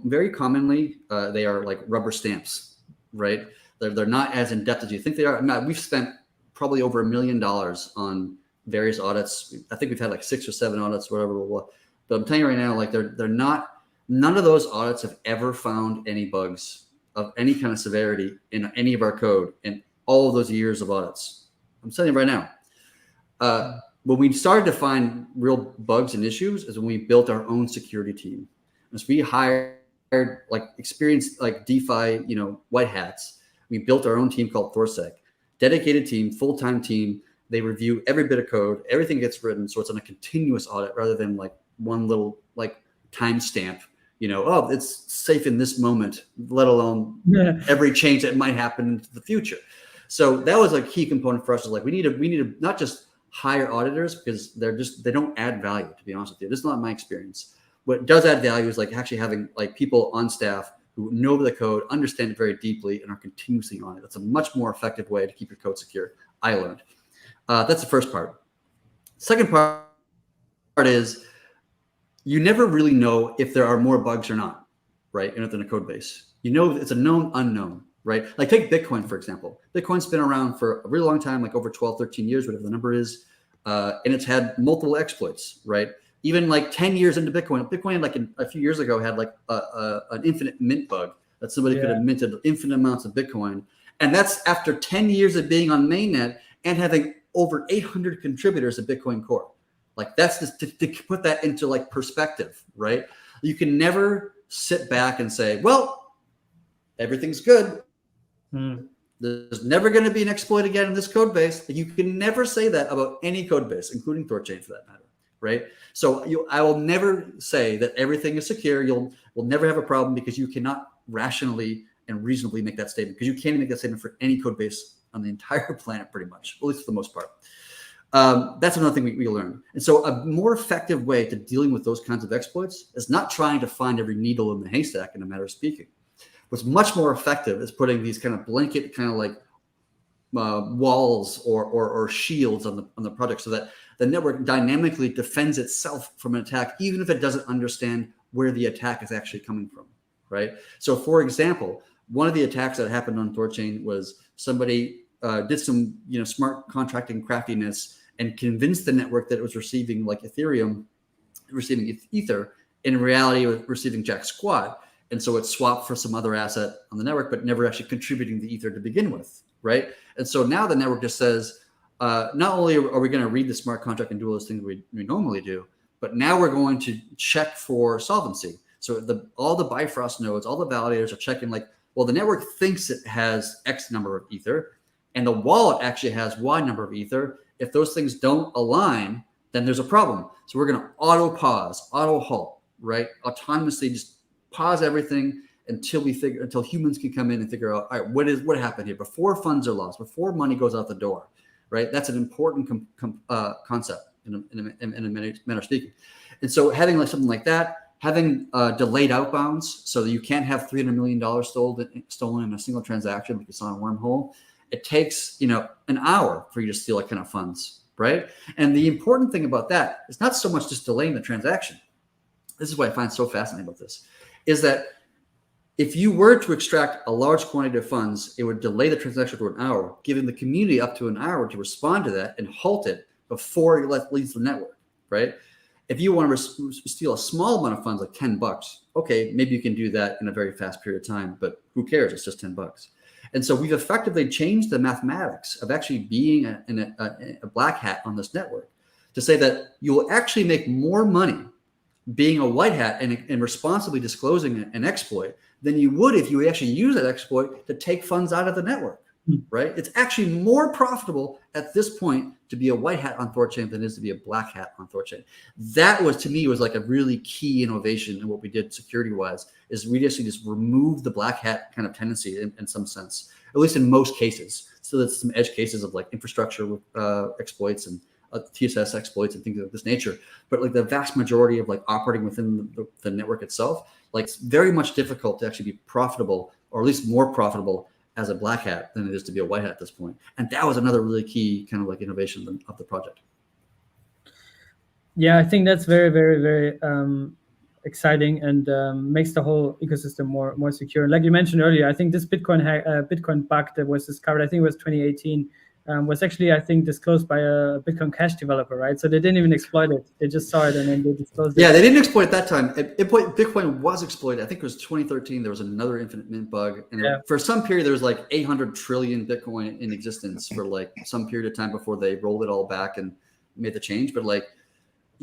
Very commonly, they are like rubber stamps, right? They're not as in depth as you think they are. We've spent probably over $1 million on various audits. I think we've had like 6 or 7 audits, whatever. But I'm telling you right now, like they're not. None of those audits have ever found any bugs of any kind of severity in any of our code in all of those years of audits. I'm telling you right now. When we started to find real bugs and issues is when we built our own security team. As we hired like experienced like DeFi, you know, white hats. We built our own team called THORchain, dedicated team, full-time team. They review every bit of code, everything gets written, so it's on a continuous audit rather than like one little like timestamp. You know, oh, it's safe in this moment, let alone every change that might happen into the future. So that was a key component for us. Is like we need to not just hire auditors, because they don't add value, to be honest with you. This is not my experience. What does add value is like actually having like people on staff who know the code, understand it very deeply, and are continuously on it. That's a much more effective way to keep your code secure, I learned. That's the first part. Second part is you never really know if there are more bugs or not, right? Within a code base. You know, it's a known unknown, right? Like take Bitcoin, for example. Bitcoin's been around for a really long time, like over 12, 13 years, whatever the number is. And it's had multiple exploits, right? Even like 10 years into Bitcoin like a few years ago had like an infinite mint bug that somebody could have minted infinite amounts of Bitcoin. And that's after 10 years of being on mainnet and having over 800 contributors at Bitcoin Core. Like that's just to put that into like perspective, right? You can never sit back and say, well, everything's good. There's never going to be an exploit again in this code base. You can never say that about any code base, including THORchain for that matter, right? So I will never say that everything is secure. We'll never have a problem, because you cannot rationally and reasonably make that statement, because you can't make that statement for any code base on the entire planet pretty much, at least for the most part. That's another thing we learned. And so a more effective way to dealing with those kinds of exploits is not trying to find every needle in the haystack, in a matter of speaking. What's much more effective is putting these kind of blanket kind of like walls or shields on the project, so that the network dynamically defends itself from an attack, even if it doesn't understand where the attack is actually coming from, right? So, for example, one of the attacks that happened on THORchain was somebody did some smart contracting craftiness and convinced the network that it was receiving, like Ethereum, receiving Ether. In reality, it was receiving jack squat. And so it swapped for some other asset on the network, but never actually contributing the Ether to begin with, right? And so now the network just says, not only are we going to read the smart contract and do all those things we normally do, but now we're going to check for solvency. So all the Bifrost nodes, all the validators are checking like, well, the network thinks it has X number of Ether, and the wallet actually has Y number of Ether. If those things don't align, then there's a problem. So we're going to auto pause, auto halt, right? Autonomously just pause everything until humans can come in and figure out, all right, what happened here before funds are lost, before money goes out the door, right? That's an important concept in a manner of speaking. And so having like something like that, having delayed outbounds, so that you can't have $300 million stolen in a single transaction like you saw in Wormhole. It takes an hour for you to steal that kind of funds, right? And the important thing about that is not so much just delaying the transaction. This is what I find so fascinating about this, is that if you were to extract a large quantity of funds, it would delay the transaction for an hour, giving the community up to an hour to respond to that and halt it before it leaves the network, right? If you want to steal a small amount of funds, like $10, okay, maybe you can do that in a very fast period of time, but who cares? It's just $10. And so we've effectively changed the mathematics of actually being a black hat on this network to say that you will actually make more money being a white hat and responsibly disclosing an exploit than you would if you actually use that exploit to take funds out of the network, right? It's actually more profitable at this point to be a white hat on THORchain than it is to be a black hat on THORchain. That was, to me, was like a really key innovation in what we did security-wise, is we just removed the black hat kind of tendency in some sense, at least in most cases. So there's some edge cases of like infrastructure exploits and TSS exploits and things of this nature, but like the vast majority of like operating within the network itself, like it's very much difficult to actually be profitable, or at least more profitable as a black hat than it is to be a white hat at this point. And that was another really key kind of like innovation of the project. Yeah, I think that's very, very, very exciting, and makes the whole ecosystem more secure. Like you mentioned earlier, I think this Bitcoin bug that was discovered, I think it was 2018, was actually, I think, disclosed by a Bitcoin Cash developer, right? So they didn't even exploit it. They just saw it and then they disclosed it. Yeah, they didn't exploit it that time. Bitcoin was exploited. I think it was 2013. There was another infinite mint bug. And for some period, there was like 800 trillion Bitcoin in existence for like some period of time before they rolled it all back and made the change. But like,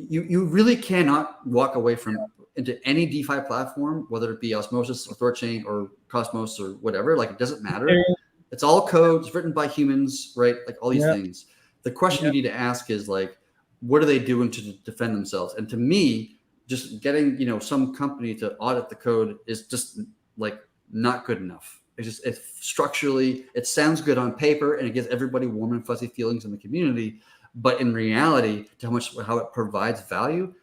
you really cannot walk away from into any DeFi platform, whether it be Osmosis or THORchain or Cosmos or whatever. Like, it doesn't matter. It's all code. It's written by humans, right? Like all these things. The question you need to ask is like, what are they doing to defend themselves? And to me, just getting some company to audit the code is just like not good enough. It's structurally, it sounds good on paper and it gives everybody warm and fuzzy feelings in the community, but in reality, how it provides value,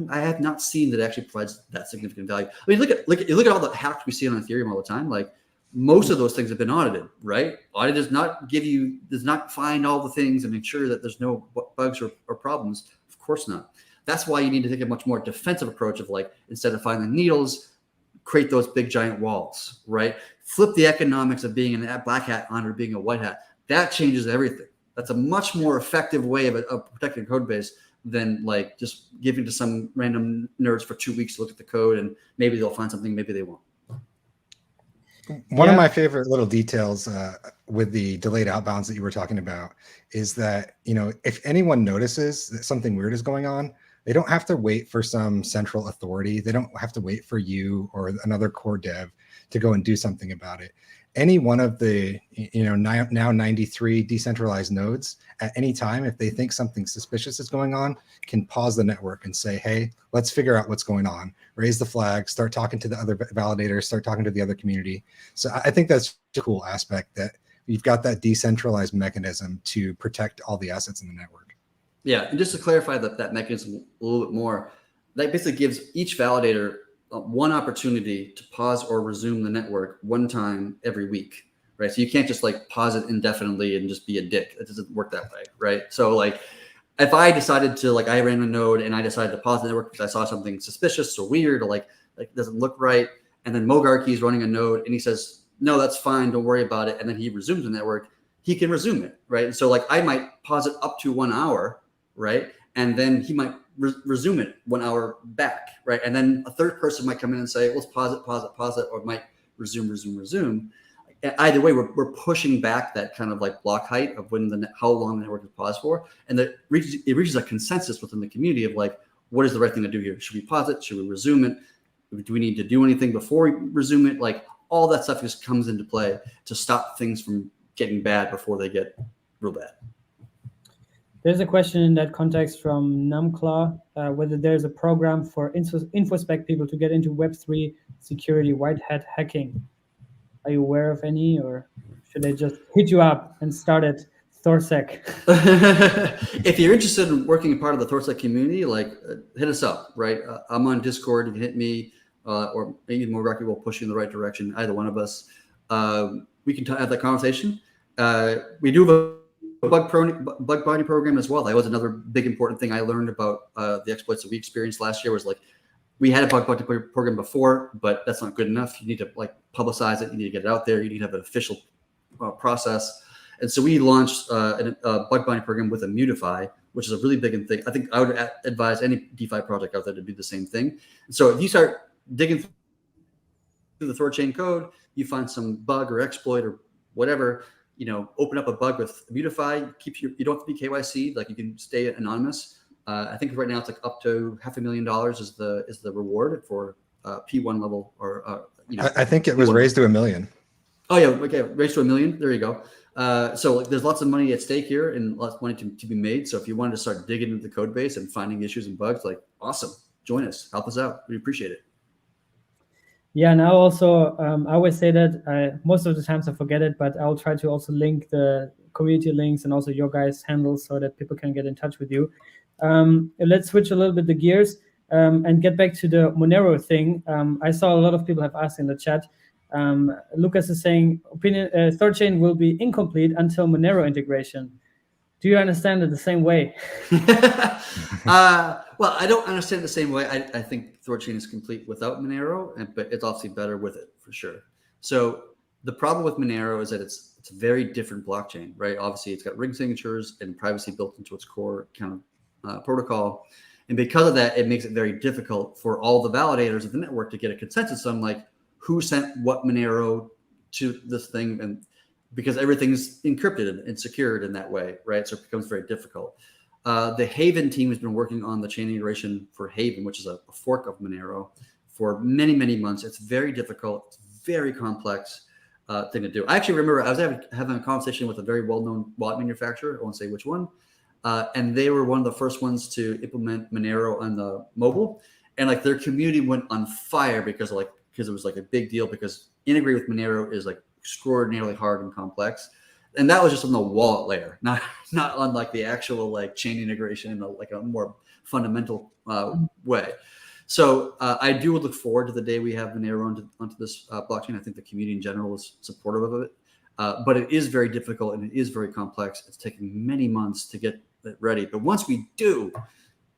I have not seen that it actually provides that significant value. I mean, look at all the hacks we see on Ethereum all the time. Like, most of those things have been audited, right? Audit does not find all the things and ensure that there's no bugs or problems. Of course not. That's why you need to take a much more defensive approach of like, instead of finding the needles, create those big giant walls, right? Flip the economics of being a black hat onto being a white hat. That changes everything. That's a much more effective way of protecting a code base than like just giving to some random nerds for 2 weeks to look at the code and maybe they'll find something, maybe they won't. One of my favorite little details with the delayed outbounds that you were talking about is that, if anyone notices that something weird is going on, they don't have to wait for some central authority. They don't have to wait for you or another core dev to go and do something about it. Any one of the, now 93 decentralized nodes at any time, if they think something suspicious is going on, can pause the network and say, hey, let's figure out what's going on, raise the flag, start talking to the other validators, start talking to the other community. So I think that's a cool aspect, that you've got that decentralized mechanism to protect all the assets in the network. Yeah, and just to clarify that mechanism a little bit more, that basically gives each validator one opportunity to pause or resume the network one time every week, right? So you can't just like pause it indefinitely and just be a dick. It doesn't work that way, right? So like if I decided to like, I ran a node and I decided to pause the network because I saw something suspicious or weird or like doesn't look right, and then Mogarky is running a node and he says, no, that's fine, don't worry about it, and then he resumes the network, he can resume it, right? And so like I might pause it up to 1 hour, right? And then he might resume it 1 hour back, right? And then a third person might come in and say, let's pause it, or might resume. Either way, we're pushing back that kind of like block height of when how long the network is paused for, and it reaches a consensus within the community of like, what is the right thing to do here? Should we pause it? Should we resume it? Do we need to do anything before we resume it? Like all that stuff just comes into play to stop things from getting bad before they get real bad. There's a question in that context from Numclaw, whether there's a program for InfoSpec people to get into Web3 security white hat hacking. Are you aware of any, or should I just hit you up and start at THORsec? If you're interested in working a part of the THORsec community, like hit us up, right? I'm on Discord. You can hit me, or maybe Mogarky will push you in the right direction. Either one of us. We can have that conversation. We do have a bug bounty program as well. That was another big important thing I learned about the exploits that we experienced last year. Was like we had a bug bounty program before, but that's not good enough. You need to like publicize it. You need to get it out there. You need to have an official process. And so we launched a bug bounty program with Immutify, which is a really big thing. I think I would advise any DeFi project out there to do the same thing. And so if you start digging through the THORchain code, you find some bug or exploit or whatever, open up a bug with Immutify. You don't have to be KYC, like you can stay anonymous. I think right now it's like up to $500,000 is the reward for P1 level or I think it was raised to $1 million. Oh yeah, okay, raised to $1 million. There you go. So there's lots of money at stake here and lots of money to be made. So if you wanted to start digging into the code base and finding issues and bugs, like awesome, join us, help us out. We appreciate it. Yeah, and I also I always say that most of the times I forget it, but I'll try to also link the community links and also your guys' handles so that people can get in touch with you. Let's switch a little bit the gears and get back to the Monero thing. I saw a lot of people have asked in the chat. Lucas is saying, THORchain will be incomplete until Monero integration. Do you understand it the same way? Well, I don't understand it the same way. I think THORchain is complete without Monero, but it's obviously better with it for sure. So the problem with Monero is that it's a very different blockchain, right? Obviously, it's got ring signatures and privacy built into its core kind of protocol. And because of that, it makes it very difficult for all the validators of the network to get a consensus on like who sent what Monero to this thing, and because everything's encrypted and secured in that way, right? So it becomes very difficult. The Haven team has been working on the chain integration for Haven, which is a fork of Monero, for many, many months. It's very difficult. It's very complex thing to do. I actually remember I was having a conversation with a very well-known wallet manufacturer. I won't say which one. And they were one of the first ones to implement Monero on the mobile. And like their community went on fire because it was like a big deal, because integrating with Monero is like extraordinarily hard and complex. And that was just on the wallet layer, not on like the actual like chain integration in like a more fundamental way. So I do look forward to the day we have Monero onto this blockchain. I think the community in general is supportive of it. But it is very difficult and it is very complex. It's taking many months to get it ready. But once we do,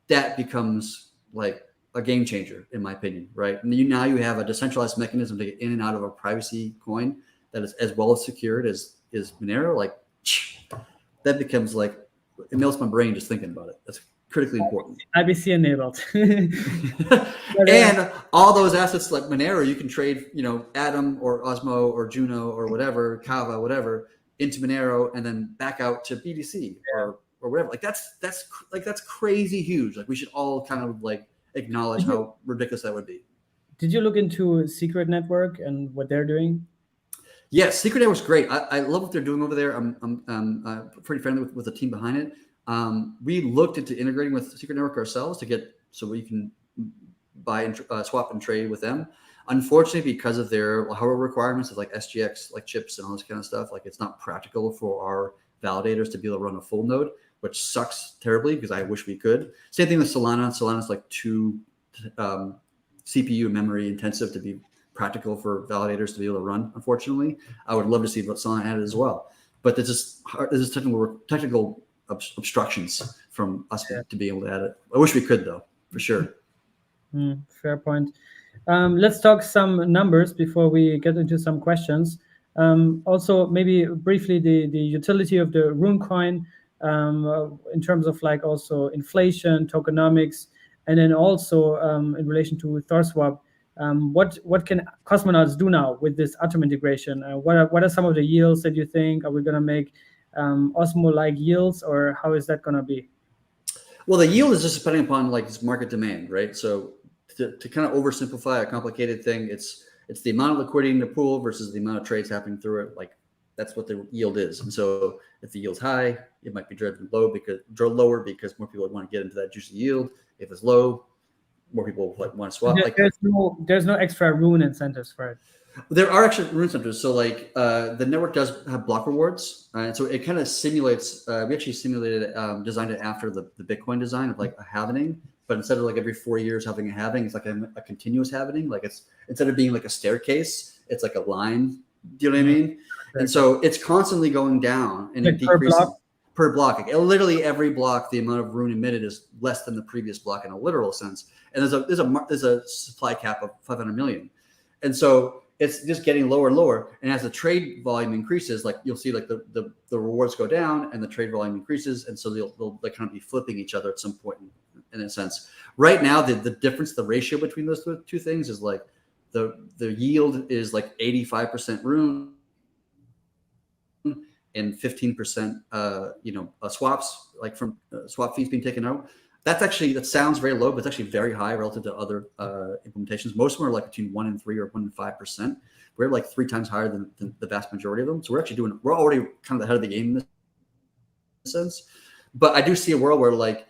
that becomes like a game changer, in my opinion, right? And now you have a decentralized mechanism to get in and out of a privacy coin that is as well as secured as Monero. Like that becomes like, it melts my brain just thinking about it. That's critically important. IBC enabled. And all those assets like Monero, you can trade, Atom or Osmo or Juno or whatever, Kava, whatever, into Monero and then back out to BTC or whatever. Like that's crazy huge. Like we should all kind of like acknowledge how ridiculous that would be. Did you look into Secret Network and what they're doing? Yes, Secret Network's great. I love what they're doing over there. I'm pretty friendly with the team behind it. We looked into integrating with Secret Network ourselves so we can buy and swap and trade with them. Unfortunately, because of their hardware requirements of like SGX, like chips and all this kind of stuff, like it's not practical for our validators to be able to run a full node, which sucks terribly because I wish we could. Same thing with Solana. Solana's like too CPU memory intensive to be practical for validators to be able to run. Unfortunately, I would love to see Solana added as well, but there's just technical obstructions from us to be able to add it. I wish we could, though, for sure. Fair point. Let's talk some numbers before we get into some questions. Also, maybe briefly the utility of the RUNE coin in terms of like also inflation, tokenomics, and then also in relation to THORSwap. What can cosmonauts do now with this Atom integration? What are some of the yields that you think? Are we going to make Osmo-like yields, or how is that going to be? Well, the yield is just depending upon like this market demand, right? So to kind of oversimplify a complicated thing, it's the amount of liquidity in the pool versus the amount of trades happening through it. Like that's what the yield is. And so if the yield's high, it might be driven lower because more people want to get into that juicy yield. If it's low, more people like want to swap. There's no extra RUNE incentives for it. There are actually RUNE incentives. So like the network does have block rewards, and so it kind of simulates. We actually simulated, designed it after the Bitcoin design of like a halvening, but instead of like every 4 years having a halving, it's like a continuous halvening. Like it's instead of being like a staircase, it's like a line. Do you know what I mean? And so it's constantly going down and it decreases per block. Like literally every block, the amount of RUNE emitted is less than the previous block in a literal sense. And there's a supply cap of 500 million, and so it's just getting lower and lower. And as the trade volume increases, like you'll see like the rewards go down and the trade volume increases, and so they'll like kind of be flipping each other at some point in a sense. Right now, the difference, the ratio between those two things is like the yield is like 85% RUNE and 15% swaps, like from swap fees being taken out. That sounds very low, but it's actually very high relative to other implementations. Most of them are like between 1 and 3 or 1 and 5%. We're like 3 times higher than the vast majority of them. So we're already kind of ahead of the game in this sense. But I do see a world where like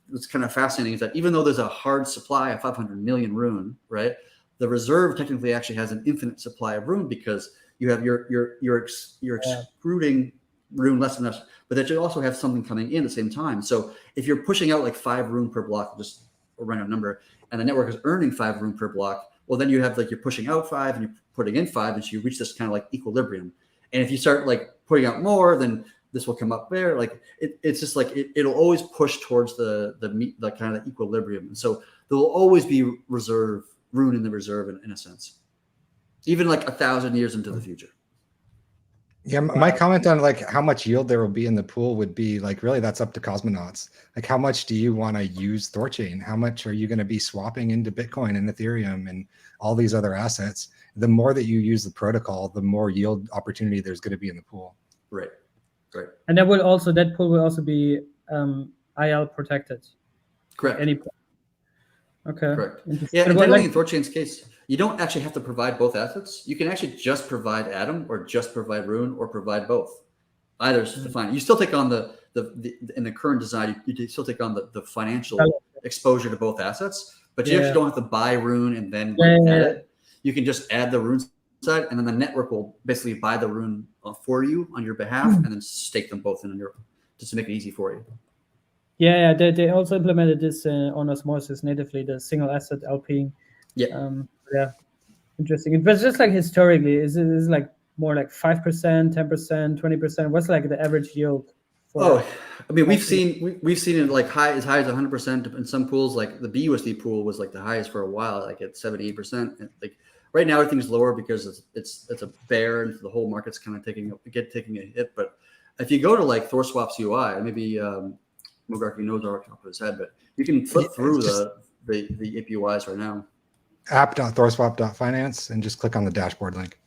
what's kind of fascinating is that even though there's a hard supply of 500 million RUNE, right? The reserve technically actually has an infinite supply of RUNE because you have you're excluding RUNE less and less, but that you also have something coming in at the same time. So if you're pushing out like 5 RUNE per block, just a random number, and the network is earning 5 RUNE per block, well, then you have like you're pushing out 5 and you're putting in 5, and so you reach this kind of like equilibrium. And if you start like putting out more, then this will come up there. Like it's just like it'll always push towards the kind of the equilibrium. And so there will always be RUNE in the reserve in a sense, even like 1,000 years into the future. Yeah, my comment on like how much yield there will be in the pool would be like, really, that's up to cosmonauts. Like, how much do you want to use THORchain? How much are you going to be swapping into Bitcoin and Ethereum and all these other assets? The more that you use the protocol, the more yield opportunity there's going to be in the pool. Right. And that pool will also be IL protected. Correct. Okay. Correct. Yeah, and generally in THORchain's case, you don't actually have to provide both assets. You can actually just provide Atom or just provide RUNE or provide both. Either is fine. You still take on in the current design, you still take on the financial exposure to both assets, but you actually don't have to buy RUNE and then add it. You can just add the RUNE side, and then the network will basically buy the RUNE for you on your behalf, and then stake them both in just to make it easy for you. Yeah, they also implemented this on Osmosis natively, the single asset LP. Yeah, interesting. But just like historically, is it like more like 5%, 10%, 20%? What's like the average yield? I mean, we've seen it like as high as 100% in some pools. Like the BUSD pool was like the highest for a while, like at 78%. Like right now, everything's lower because it's a bear and the whole market's kind of taking a hit. But if you go to like THORSwap's UI, maybe Mugarki knows our top of his head, but you can flip through the APYs right now. app.thorswap.finance and just click on the dashboard link.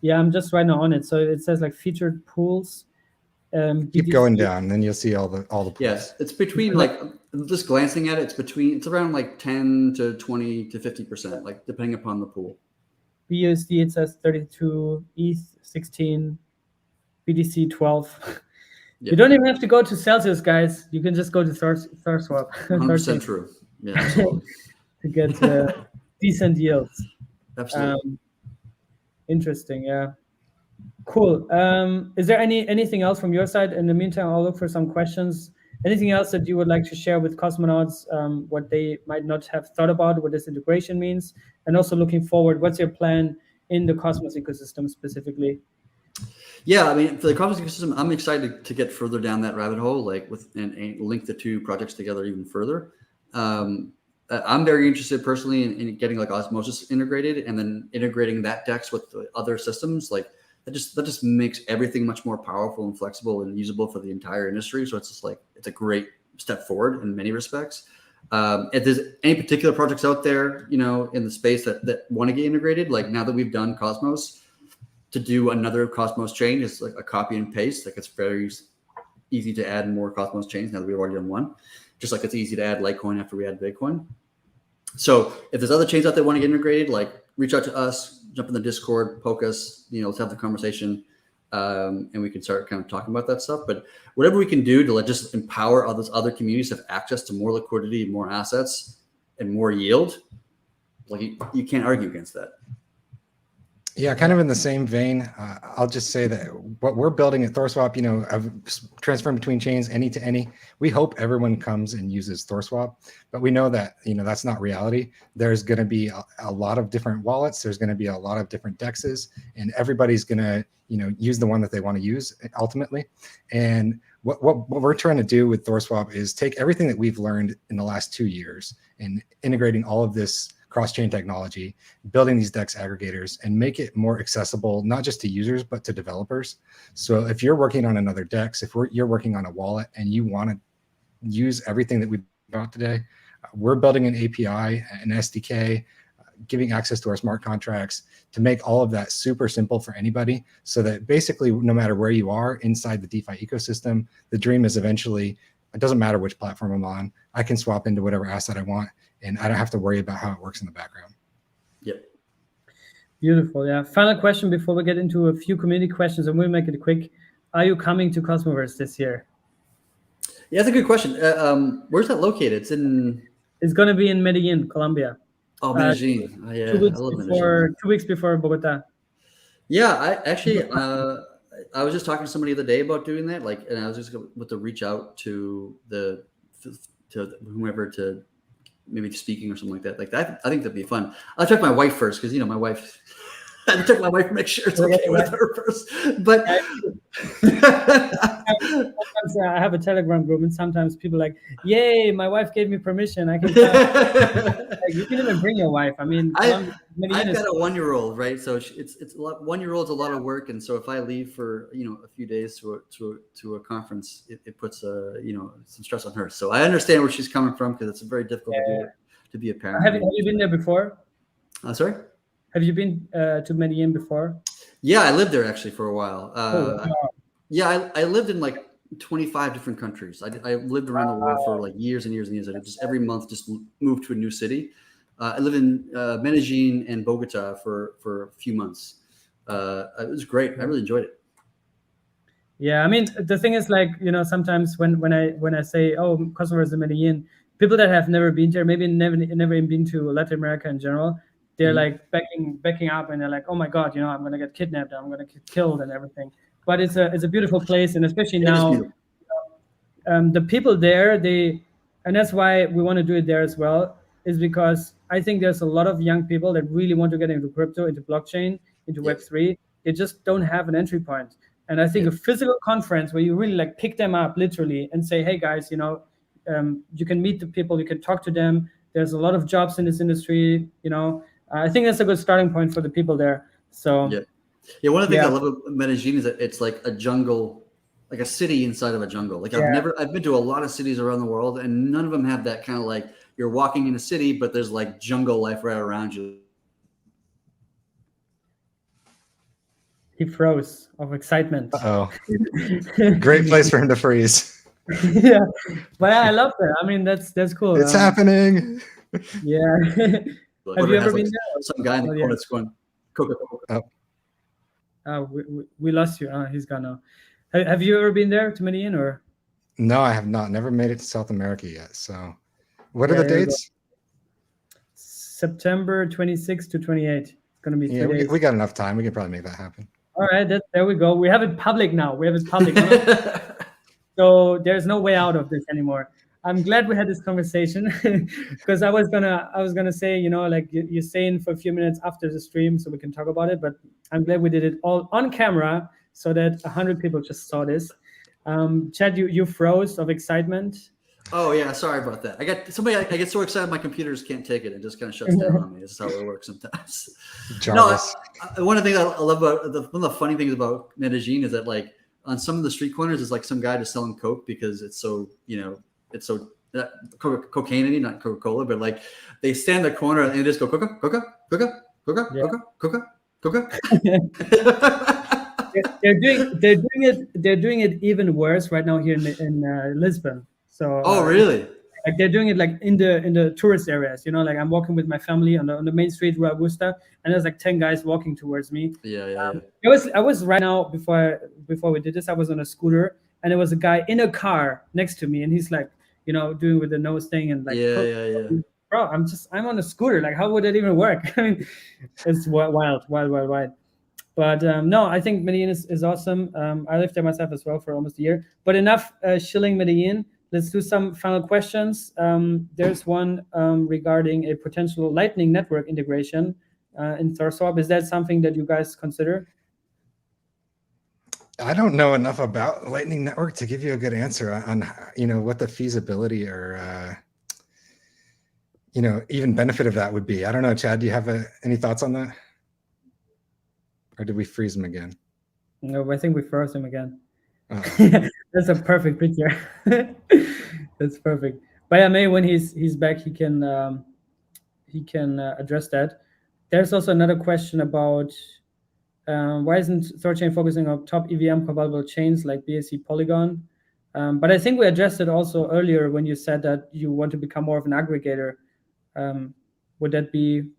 Yeah, I'm just right now on it. So it says like featured pools. Keep going down, then you'll see all the pools. Yes, it's between like just glancing at it, it's around like 10 to 20 to 50%, like depending upon the pool. BUSD it says 32, ETH 16, BTC 12. You don't even have to go to Celsius, guys. You can just go to THORSwap. 100% true. Yeah, absolutely. To get decent yields. Absolutely. Interesting. Yeah. Cool. Is there anything else from your side? In the meantime, I'll look for some questions Anything else that you would like to share with cosmonauts, what they might not have thought about, what this integration means? And also looking forward, what's your plan in the Cosmos ecosystem specifically? Yeah, I mean, for the Cosmos ecosystem, I'm excited to get further down that rabbit hole, like and link the two projects together even further. I'm very interested personally in getting like osmosis integrated, and then integrating that DEX with the other systems. Like that just makes everything much more powerful and flexible and usable for the entire industry. So it's just like, it's a great step forward in many respects. If there's any particular projects out there, you know, in the space that want to get integrated, like now that we've done Cosmos, to do another Cosmos chain is like a copy and paste. Like it's very easy to add more Cosmos chains now that we've already done one. Just like it's easy to add Litecoin after we add Bitcoin. So if there's other chains out there that want to get integrated, like reach out to us, jump in the Discord, poke us, you know, let's have the conversation, and we can start kind of talking about that stuff. But whatever we can do to like just empower all those other communities to have access to more liquidity, more assets, and more yield, like you can't argue against that. Yeah, kind of in the same vein, I'll just say that what we're building at THORSwap, you know, of transferring between chains, any to any, we hope everyone comes and uses THORSwap, but we know that, you know, that's not reality. There's going to be a lot of different wallets. There's going to be a lot of different DEXs, and everybody's going to, you know, use the one that they want to use ultimately. And what we're trying to do with THORSwap is take everything that we've learned in the last 2 years and integrating all of this cross-chain technology, building these DEX aggregators, and make it more accessible, not just to users, but to developers. So if you're working on another DEX, if you're working on a wallet and you want to use everything that we got today, we're building an API, an SDK, giving access to our smart contracts to make all of that super simple for anybody, so that basically no matter where you are inside the DeFi ecosystem, the dream is eventually, it doesn't matter which platform I'm on, I can swap into whatever asset I want, and I don't have to worry about how it works in the background. Yep. Beautiful. Yeah. Final question before we get into a few community questions, and we'll make it quick. Are you coming to Cosmoverse this year? Yeah, that's a good question. Where's that located? It's going to be in Medellin, Colombia. Oh, Medellin. Yeah, 2 weeks I love before, Medellin. 2 weeks before Bogota. Yeah, I actually, I was just talking to somebody the other day about doing that. Like, and I was just going to reach out to whomever to maybe speaking or something like that. Like that, I think that'd be fun. I'll check my wife first, because you know my wife. I check my wife to make sure it's okay with her first. But I have a Telegram group, and sometimes people are like, "Yay, my wife gave me permission. I can." Like, you can even bring your wife. I mean, I've got a 1-year-old, right? So it's a lot. 1-year-old's a lot of work, and so if I leave for a few days to a conference, it puts you know, some stress on her. So I understand where she's coming from, because it's very difficult to be a parent. Have you been there before? Sorry. Have you been to Medellin before? Yeah, I lived there actually for a while. Wow. Yeah, I lived in like 25 different countries. I lived around the world for like years and years and years. I just every month just moved to a new city. I lived in Medellin and Bogota for a few months. It was great. I really enjoyed it. Yeah, I mean, the thing is, like, you know, sometimes when I say, oh, Cosmoverse in Medellin, people that have never been there, maybe never even been to Latin America in general, they're like backing up, and they're like, oh my God, you know, I'm gonna get kidnapped, I'm gonna get killed and everything. But it's a beautiful place, and especially now, the people there, and that's why we want to do it there as well, is because I think there's a lot of young people that really want to get into crypto, into blockchain, into Web3. They just don't have an entry point. And I think a physical conference where you really like pick them up literally and say, hey guys, you know, you can meet the people, you can talk to them. There's a lot of jobs in this industry, you know. I think that's a good starting point for the people there. So yeah, one of the things I love about Medellin is that it's like a jungle, like a city inside of a jungle. Like I've been to a lot of cities around the world, and none of them have that kind of like, you're walking in a city, but there's like jungle life right around you. He froze of excitement. Uh-oh. Great place for him to freeze. Yeah, but I love that. I mean, that's cool. It's happening. Yeah. Have you ever been there? Some guy in the corner that's going, Coca-Cola. We lost you. He's gone now. Have you ever been there to Medellin, or? No, I have not. Never made it to South America yet. So, what are the dates? September 26 to 28. It's gonna be 3 days. We got enough time. We can probably make that happen. All right, there we go. We have it public now. We have it public. So there's no way out of this anymore. I'm glad we had this conversation because I was gonna say, you know, like you're saying for a few minutes after the stream so we can talk about it, but I'm glad we did it all on camera so that 100 people just saw this. Chad, you froze of excitement. Oh yeah, sorry about that. I get so excited my computers can't take it. It just kind of shuts down on me. This is how it works sometimes. Jarvis. No, one of the things I love about one of the funny things about Medellin is that like on some of the street corners is like some guy just selling coke because it's so, you know, it's so cocaine-y, not Coca-Cola, but like they stand in the corner and they just go coca, coca, coca, coca, Yeah. coca, coca, coca. They're doing it even worse right now here in Lisbon. So Oh really? like they're doing it like in the tourist areas, you know, like I'm walking with my family on the main street, Rua Augusta, and there's like 10 guys walking towards me. Yeah. I was right now before we did this, I was on a scooter and there was a guy in a car next to me and he's like, you know, doing with the nose thing and like, Yeah. bro, I'm on a scooter. Like, how would that even work? I mean, it's wild. But no, I think Medellin is awesome. I lived there myself as well for almost a year. But enough shilling Medellin. Let's do some final questions. There's one regarding a potential Lightning Network integration in THORSwap. Is that something that you guys consider? I don't know enough about Lightning Network to give you a good answer on, you know, what the feasibility or, you know, even benefit of that would be. I don't know, Chad, do you have any thoughts on that? Or did we freeze him again? No, I think we froze him again. Oh. That's a perfect picture. That's perfect. But yeah, maybe when he's back, he can address that. There's also another question about why isn't THORchain focusing on top EVM compatible chains like BSC Polygon? But I think we addressed it also earlier when you said that you want to become more of an aggregator. Would that be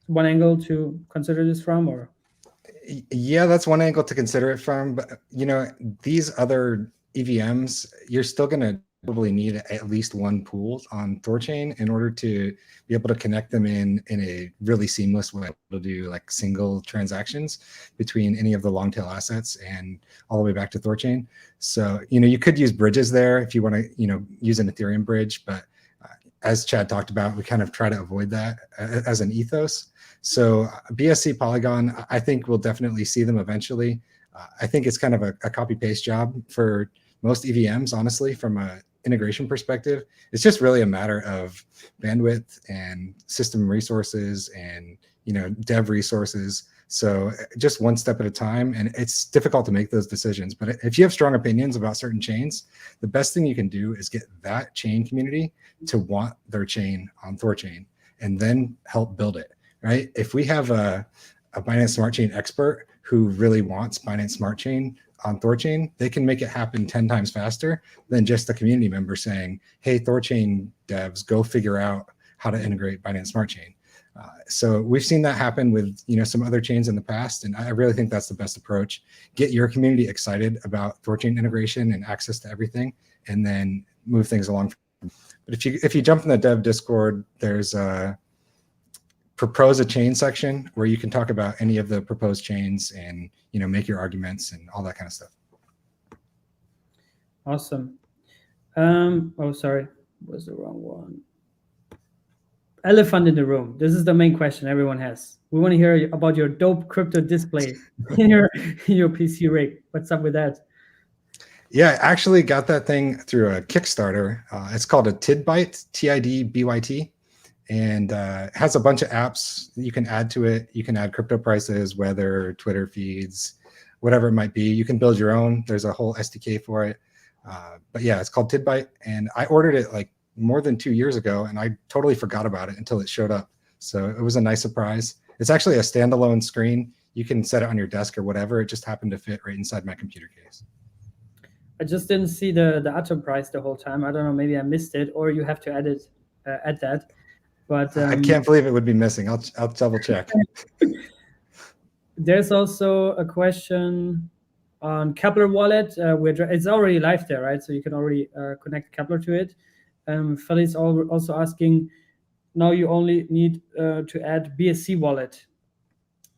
one angle to consider this from, or? Yeah, that's one angle to consider it from. But, you know, these other EVMs, you're still going to probably need at least one pool on THORchain in order to be able to connect them in a really seamless way to do like single transactions between any of the long tail assets and all the way back to THORchain. So, you know, you could use bridges there if you want to, you know, use an Ethereum bridge, but as Chad talked about, we kind of try to avoid that as an ethos. So BSC Polygon, I think we'll definitely see them eventually. I think it's kind of a copy paste job for most EVMs, honestly, from a integration perspective. It's just really a matter of bandwidth and system resources and, you know, dev resources. So just one step at a time, and it's difficult to make those decisions. But if you have strong opinions about certain chains, the best thing you can do is get that chain community to want their chain on THORchain and then help build it, right? If we have a Binance Smart Chain expert who really wants Binance Smart Chain on THORchain, they can make it happen 10 times faster than just a community member saying, hey, THORchain devs, go figure out how to integrate Binance Smart Chain. So we've seen that happen with, you know, some other chains in the past, and I really think that's the best approach. Get your community excited about THORchain integration and access to everything, and then move things along. But if you jump in the dev Discord, there's a propose a chain section where you can talk about any of the proposed chains and, you know, make your arguments and all that kind of stuff. Awesome. Oh, sorry, was the wrong one. Elephant in the room. This is the main question everyone has. We want to hear about your dope crypto display in your PC rig. What's up with that? Yeah, I actually got that thing through a Kickstarter. It's called a Tidbyte, TIDBYT, and it has a bunch of apps you can add to it. You can add crypto prices, weather, Twitter feeds, whatever it might be. You can build your own. There's a whole SDK for it. But yeah, it's called Tidbyte, and I ordered it like more than 2 years ago, and I totally forgot about it until it showed up. So it was a nice surprise. It's actually a standalone screen. You can set it on your desk or whatever. It just happened to fit right inside my computer case. I just didn't see the atom price the whole time. I don't know, maybe I missed it, or you have to add that. But I can't believe it would be missing. I'll double check. There's also a question on Kepler wallet. It's already live there, right? So you can already connect Kepler to it. Felix also asking, now you only need to add BSC wallet.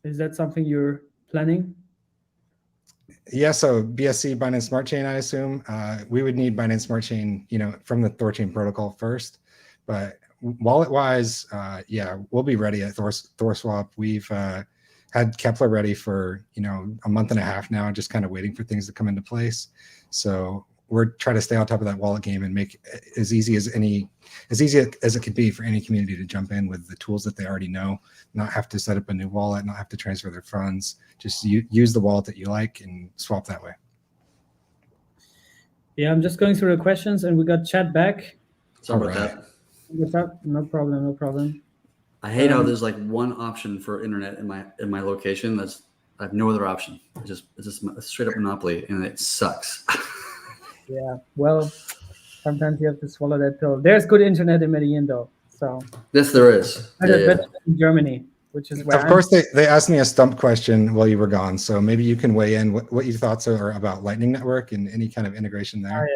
Is that something you're planning? Yeah, so BSC, Binance Smart Chain, I assume. We would need Binance Smart Chain, from the THORchain protocol first. But wallet-wise, yeah, we'll be ready at THORSwap. We've had Kepler ready for, a month and a half now, just kind of waiting for things to come into place. So we're trying to stay on top of that wallet game and make it as easy as it could be for any community to jump in with the tools that they already know, not have to set up a new wallet, not have to transfer their funds. Just use the wallet that you like and swap that way. Yeah, I'm just going through the questions, and we got chat back. Sorry about that. What's up? No problem. No problem. I hate how there's like one option for internet in my location. I have no other option. It's just a straight up monopoly, and it sucks. Yeah. Well, sometimes you have to swallow that pill. There's good internet in Medellin, though. So Yes, there is. better in Germany, which is where Of course, they asked me a stump question while you were gone, so maybe you can weigh in what your thoughts are about Lightning Network and any kind of integration there.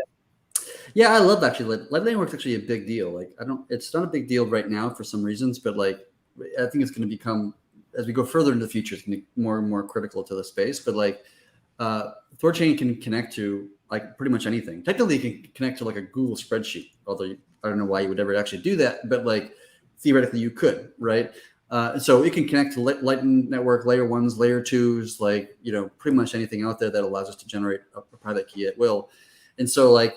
Yeah, I love actually. Lightning Network's actually a big deal. Like it's not a big deal right now for some reasons, but like I think it's going to become, as we go further into the future, it's going to be more and more critical to the space. But like THORchain can connect to like pretty much anything. Technically, it can connect to like a Google spreadsheet, although I don't know why you would ever actually do that, but like theoretically you could, right? So it can connect to Lightning Network, layer 1s, layer 2s, like, pretty much anything out there that allows us to generate a private key at will. And so like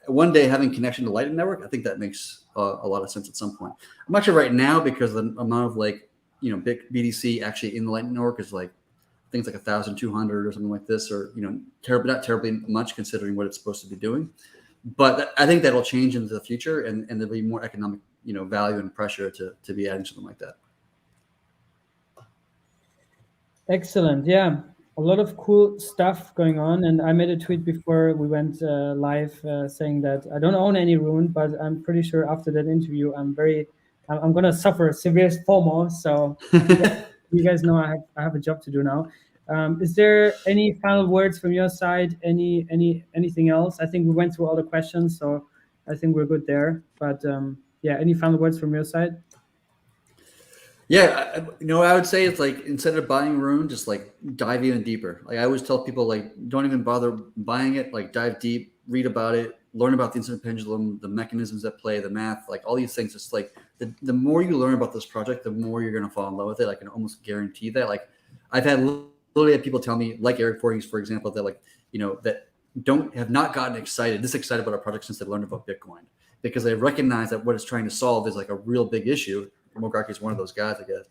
one day having connection to Lightning Network, I think that makes a lot of sense at some point. I'm not sure right now because the amount of like, big BTC actually in the Lightning Network is like, things like 1,200 or something like this, or, not terribly much considering what it's supposed to be doing. But I think that'll change into the future, and there'll be more economic, value and pressure to be adding something like that. Excellent. Yeah, a lot of cool stuff going on. And I made a tweet before we went live saying that I don't own any RUNE, but I'm pretty sure after that interview, I'm going to suffer severe FOMO. So you guys know I have a job to do now. Is there any final words from your side? Anything else? I think we went through all the questions, so I think we're good there. But yeah, any final words from your side? Yeah, I would say it's like instead of buying RUNE, just like dive even deeper. Like I always tell people, like don't even bother buying it. Like dive deep, read about it, learn about the instant pendulum, the mechanisms at play, the math, like all these things. It's like the more you learn about this project, the more you're gonna fall in love with it. I can almost guarantee that. Like I've had literally people tell me, like Eric Voorhees, for example, that like that have not gotten this excited about our project since they learned about Bitcoin, because they recognize that what it's trying to solve is like a real big issue. Mogarki is one of those guys, I guess,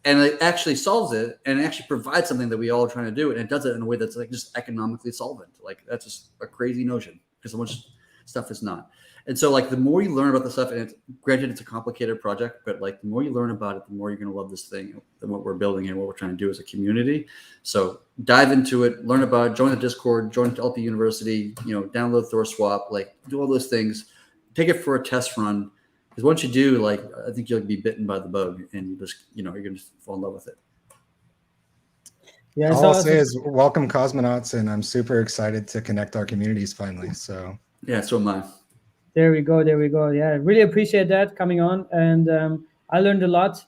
and it actually solves it, and it actually provides something that we all are trying to do, and it does it in a way that's like just economically solvent. Like that's just a crazy notion because so much stuff is not. And so like the more you learn about the stuff, and granted it's a complicated project, but like the more you learn about it, the more you're going to love this thing and what we're building and what we're trying to do as a community. So dive into it, learn about it, join the Discord, join LP University, download THORSwap, like do all those things, take it for a test run. Because once you do, like, I think you'll be bitten by the bug, and you're going to fall in love with it. Yeah, all I'll say is welcome cosmonauts, and I'm super excited to connect our communities finally. So yeah, so am I. There we go. Yeah, I really appreciate that coming on, and I learned a lot.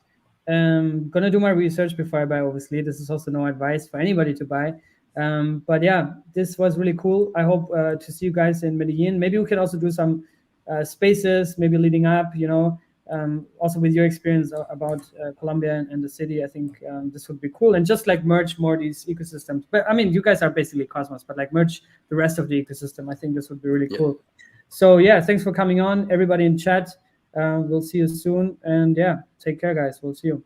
Gonna do my research before I buy. Obviously, this is also no advice for anybody to buy. But yeah, this was really cool. I hope to see you guys in Medellin. Maybe we can also do some spaces, maybe leading up. Also with your experience about Colombia and the city, I think this would be cool. And just like merge more these ecosystems. But I mean, you guys are basically Cosmos, but like merge the rest of the ecosystem. I think this would be really cool. So yeah, thanks for coming on, everybody in chat. We'll see you soon, and yeah, take care, guys. We'll see you.